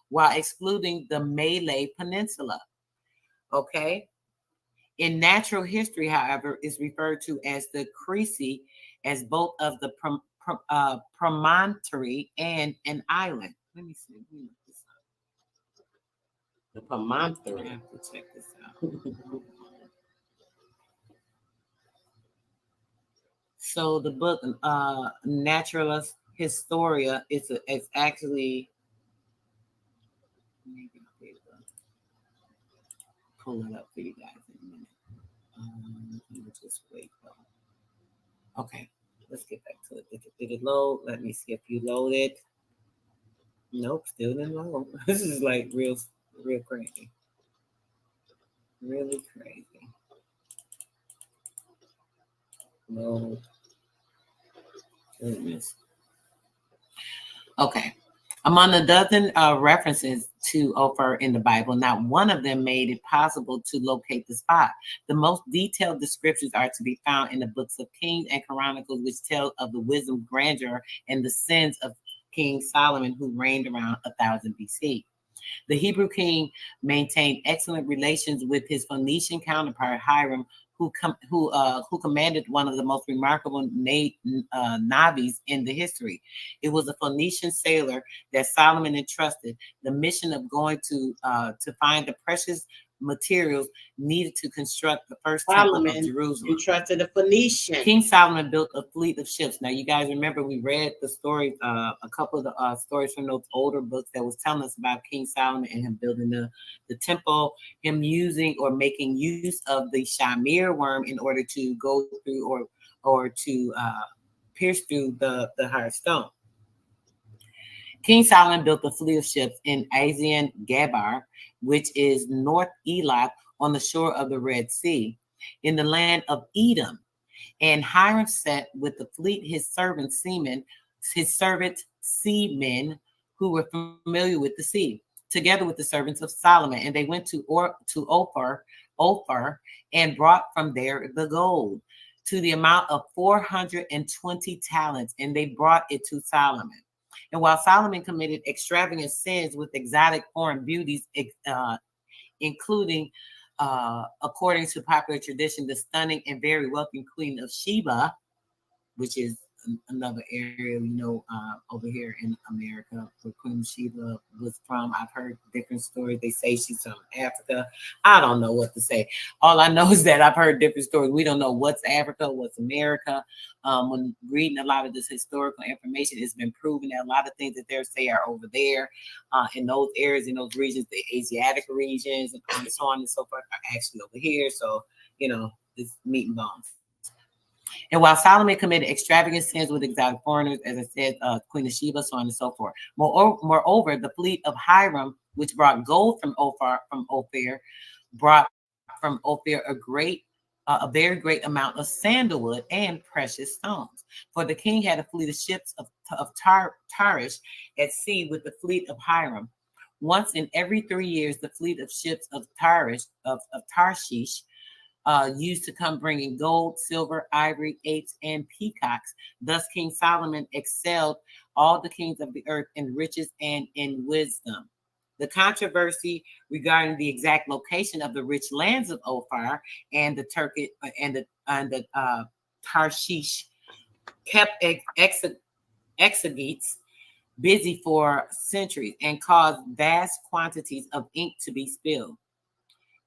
while excluding the Malay Peninsula. Okay. In natural history, however, is referred to as the Crete as both of the promontory and an island. Let me see. Let me look this up. the promontory. I have to check this out. So the book, Naturalis Historia, it's actually, maybe I'll be able to pull it up for you guys in a minute. Let me just wait though. Okay, let's get back to it. Did it load? Let me see if you loaded. Nope, still didn't load. This is like real crazy. Really crazy. Load. Goodness. Okay. Among a dozen references to Ophir in the Bible, not one of them made it possible to locate the spot. The most detailed descriptions are to be found in the books of Kings and Chronicles, which tell of the wisdom, grandeur, and the sins of King Solomon, who reigned around 1000 BC. The Hebrew king maintained excellent relations with his Phoenician counterpart Hiram, who commanded one of the most remarkable navies in the history. It was a Phoenician sailor that Solomon entrusted the mission of going to find the precious materials needed to construct the first temple of Jerusalem. Entrusted a Phoenician. King Solomon built a fleet of ships. Now, you guys remember we read the stories, a couple of the stories from those older books that was telling us about King Solomon and him building the temple, him using or making use of the shamir worm in order to go through or to pierce through the hard stone. King Solomon built a fleet of ships in Asian Gabar, which is North Elat on the shore of the Red Sea, in the land of Edom. And Hiram sent with the fleet his servant seamen who were familiar with the sea, together with the servants of Solomon. And they went to Ophir, and brought from there the gold to the amount of 420 talents, and they brought it to Solomon. And while Solomon committed extravagant sins with exotic foreign beauties, including, according to popular tradition, the stunning and very wealthy Queen of Sheba, which is another area we know over here in America where Queen Sheba was from. I've heard different stories. They say she's from Africa. I don't know what to say. All I know is that I've heard different stories. We don't know what's Africa, what's America. When reading a lot of this historical information, it's been proven that a lot of things that they say are over there in those areas, in those regions, the Asiatic regions, and so on and so forth, are actually over here. So, it's meat and bones. And while Solomon committed extravagant sins with exotic foreigners, as I said, Queen of Sheba, so on and so forth. Moreover, the fleet of Hiram, which brought gold from Ophir, brought from Ophir a very great amount of sandalwood and precious stones. For the king had a fleet of ships of Tarshish at sea with the fleet of Hiram. Once in every 3 years, the fleet of ships of Tarshish used to come bringing gold, silver, ivory, apes, and peacocks. Thus King Solomon excelled all the kings of the earth in riches and in wisdom. The controversy regarding the exact location of the rich lands of Ophir and the Tarshish kept exegetes busy for centuries and caused vast quantities of ink to be spilled.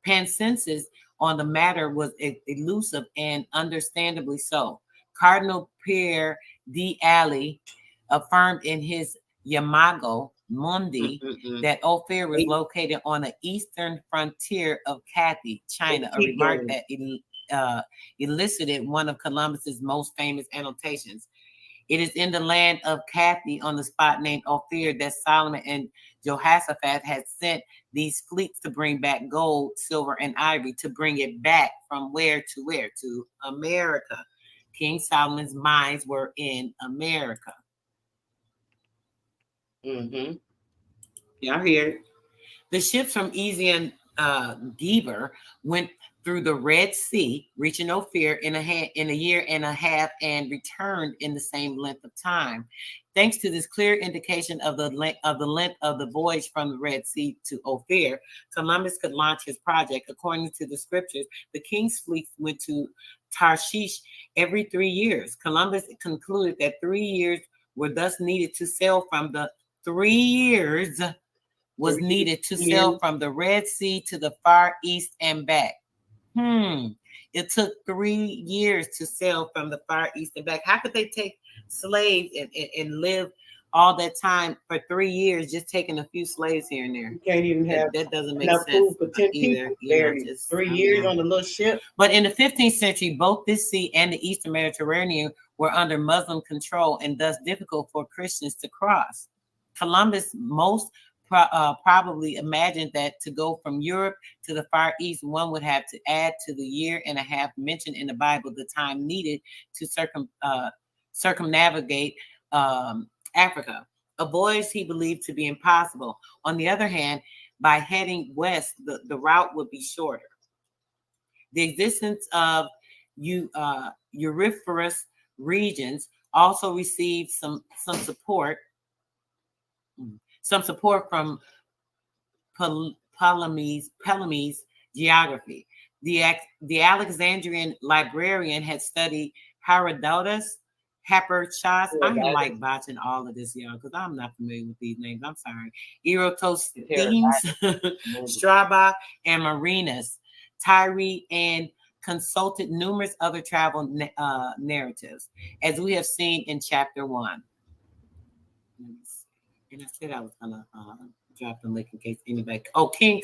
Consensus on the matter was elusive, and understandably so. Cardinal Pierre d'Ali affirmed in his Imago Mundi that Ophir was located on the eastern frontier of Cathay, China, a remark that elicited one of Columbus's most famous annotations. It is in the land of Cathay, on the spot named Ophir, that Solomon and Jehoshaphat had sent these fleets to bring back gold, silver, and ivory, to bring it back from where? To America. King Solomon's mines were in America. Y'all hear? The ships from Asian Geber went through the Red Sea, reaching Ophir in a year and a half, and returned in the same length of time. Thanks to this clear indication of the length of the voyage from the Red Sea to Ophir, Columbus could launch his project. According to the scriptures, the king's fleet went to Tarshish every 3 years. Columbus concluded that 3 years were thus needed to sail from the 3 years was needed to sail from the Red Sea to the Far East and back. It took 3 years to sail from the Far East and back. How could they take slaves and live all that time for 3 years, just taking a few slaves here and there? You can't even have that doesn't make enough sense food for 10 either. people. Just 3 years on a little ship. But in the 15th century, both this sea and the Eastern Mediterranean were under Muslim control, and thus difficult for Christians to cross. Columbus probably imagined that to go from Europe to the Far East, one would have to add to the year and a half mentioned in the Bible the time needed to circumnavigate Africa, a voyage he believed to be impossible. On the other hand, by heading west, the route would be shorter. The existence of auriferous regions also received some support from Ptolemy's geography. The Alexandrian librarian had studied Herodotus, Hipparchus. I'm like botching all of this, y'all, because I'm not familiar with these names. I'm sorry. Eratosthenes, Strabo, and Marinus, Tyree, and consulted numerous other travel narratives, as we have seen in chapter 1. And I said I was gonna drop the link in case anybody. Oh, King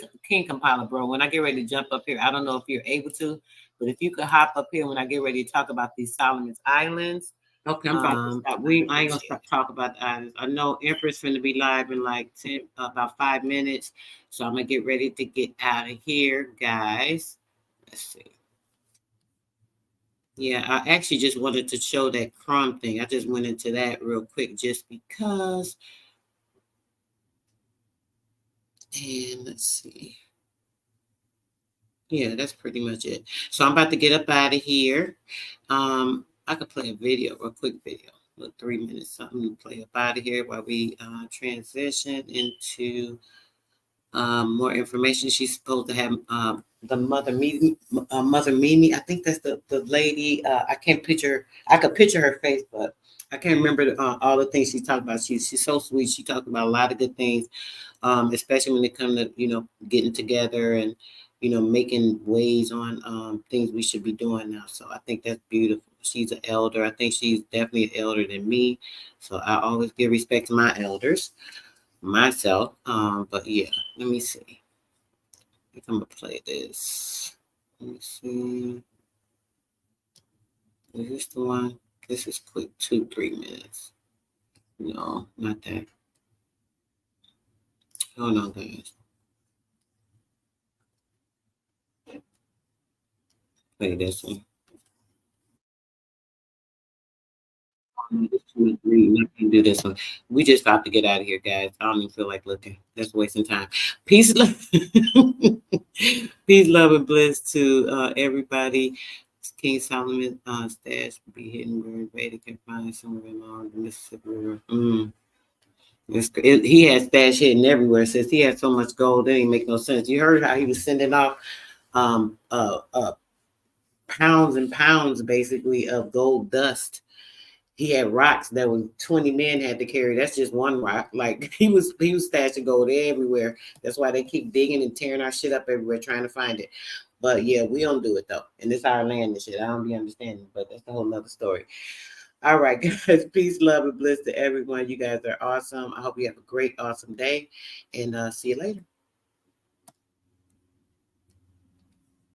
Compiler, bro. When I get ready to jump up here, I don't know if you're able to, but if you could hop up here when I get ready to talk about these Solomon's Islands, Okay, I'm about to stop. I ain't gonna stop talk about the items. I know Empress finna be live in like 10, about 5 minutes. So I'm gonna get ready to get out of here, guys. Let's see. Yeah, I actually just wanted to show that Crumb thing. I just went into that real quick just because. And let's see. Yeah, that's pretty much it. So I'm about to get up out of here. I could play a video, a quick video, about 3 minutes, something to play up out of here while we transition into more information. She's supposed to have the Mother Mimi. I think that's the lady. I can't picture. I could picture her face, but I can't remember all the things she talked about. She's so sweet. She talked about a lot of good things, especially when it comes to getting together and making ways on things we should be doing now. So I think that's beautiful. She's an elder. I think she's definitely an elder than me. So I always give respect to my elders myself. But yeah, let me see. I think I'm gonna play this. Let me see. Is this the one? This is quick, 2-3 minutes. No, not that. Hold on, guys. Play this one. This 2 and 3. I can do this one. We just about to get out of here, guys. I don't even feel like looking. That's wasting time. Peace, love, peace, love, and bliss to everybody. King Solomon stash will be hidden where Vader can find somewhere along the Mississippi River. He had stash hidden everywhere. Since he had so much gold, it didn't make no sense. You heard how he was sending off pounds and pounds, basically, of gold dust. He had rocks that was 20 men had to carry. That's just one rock. Like he was stashing gold everywhere. That's why they keep digging and tearing our shit up everywhere trying to find it. But yeah, we don't do it though. And it's our land and shit. I don't be understanding, but that's a whole nother story. All right, guys. Peace, love, and bliss to everyone. You guys are awesome. I hope you have a great, awesome day. And see you later.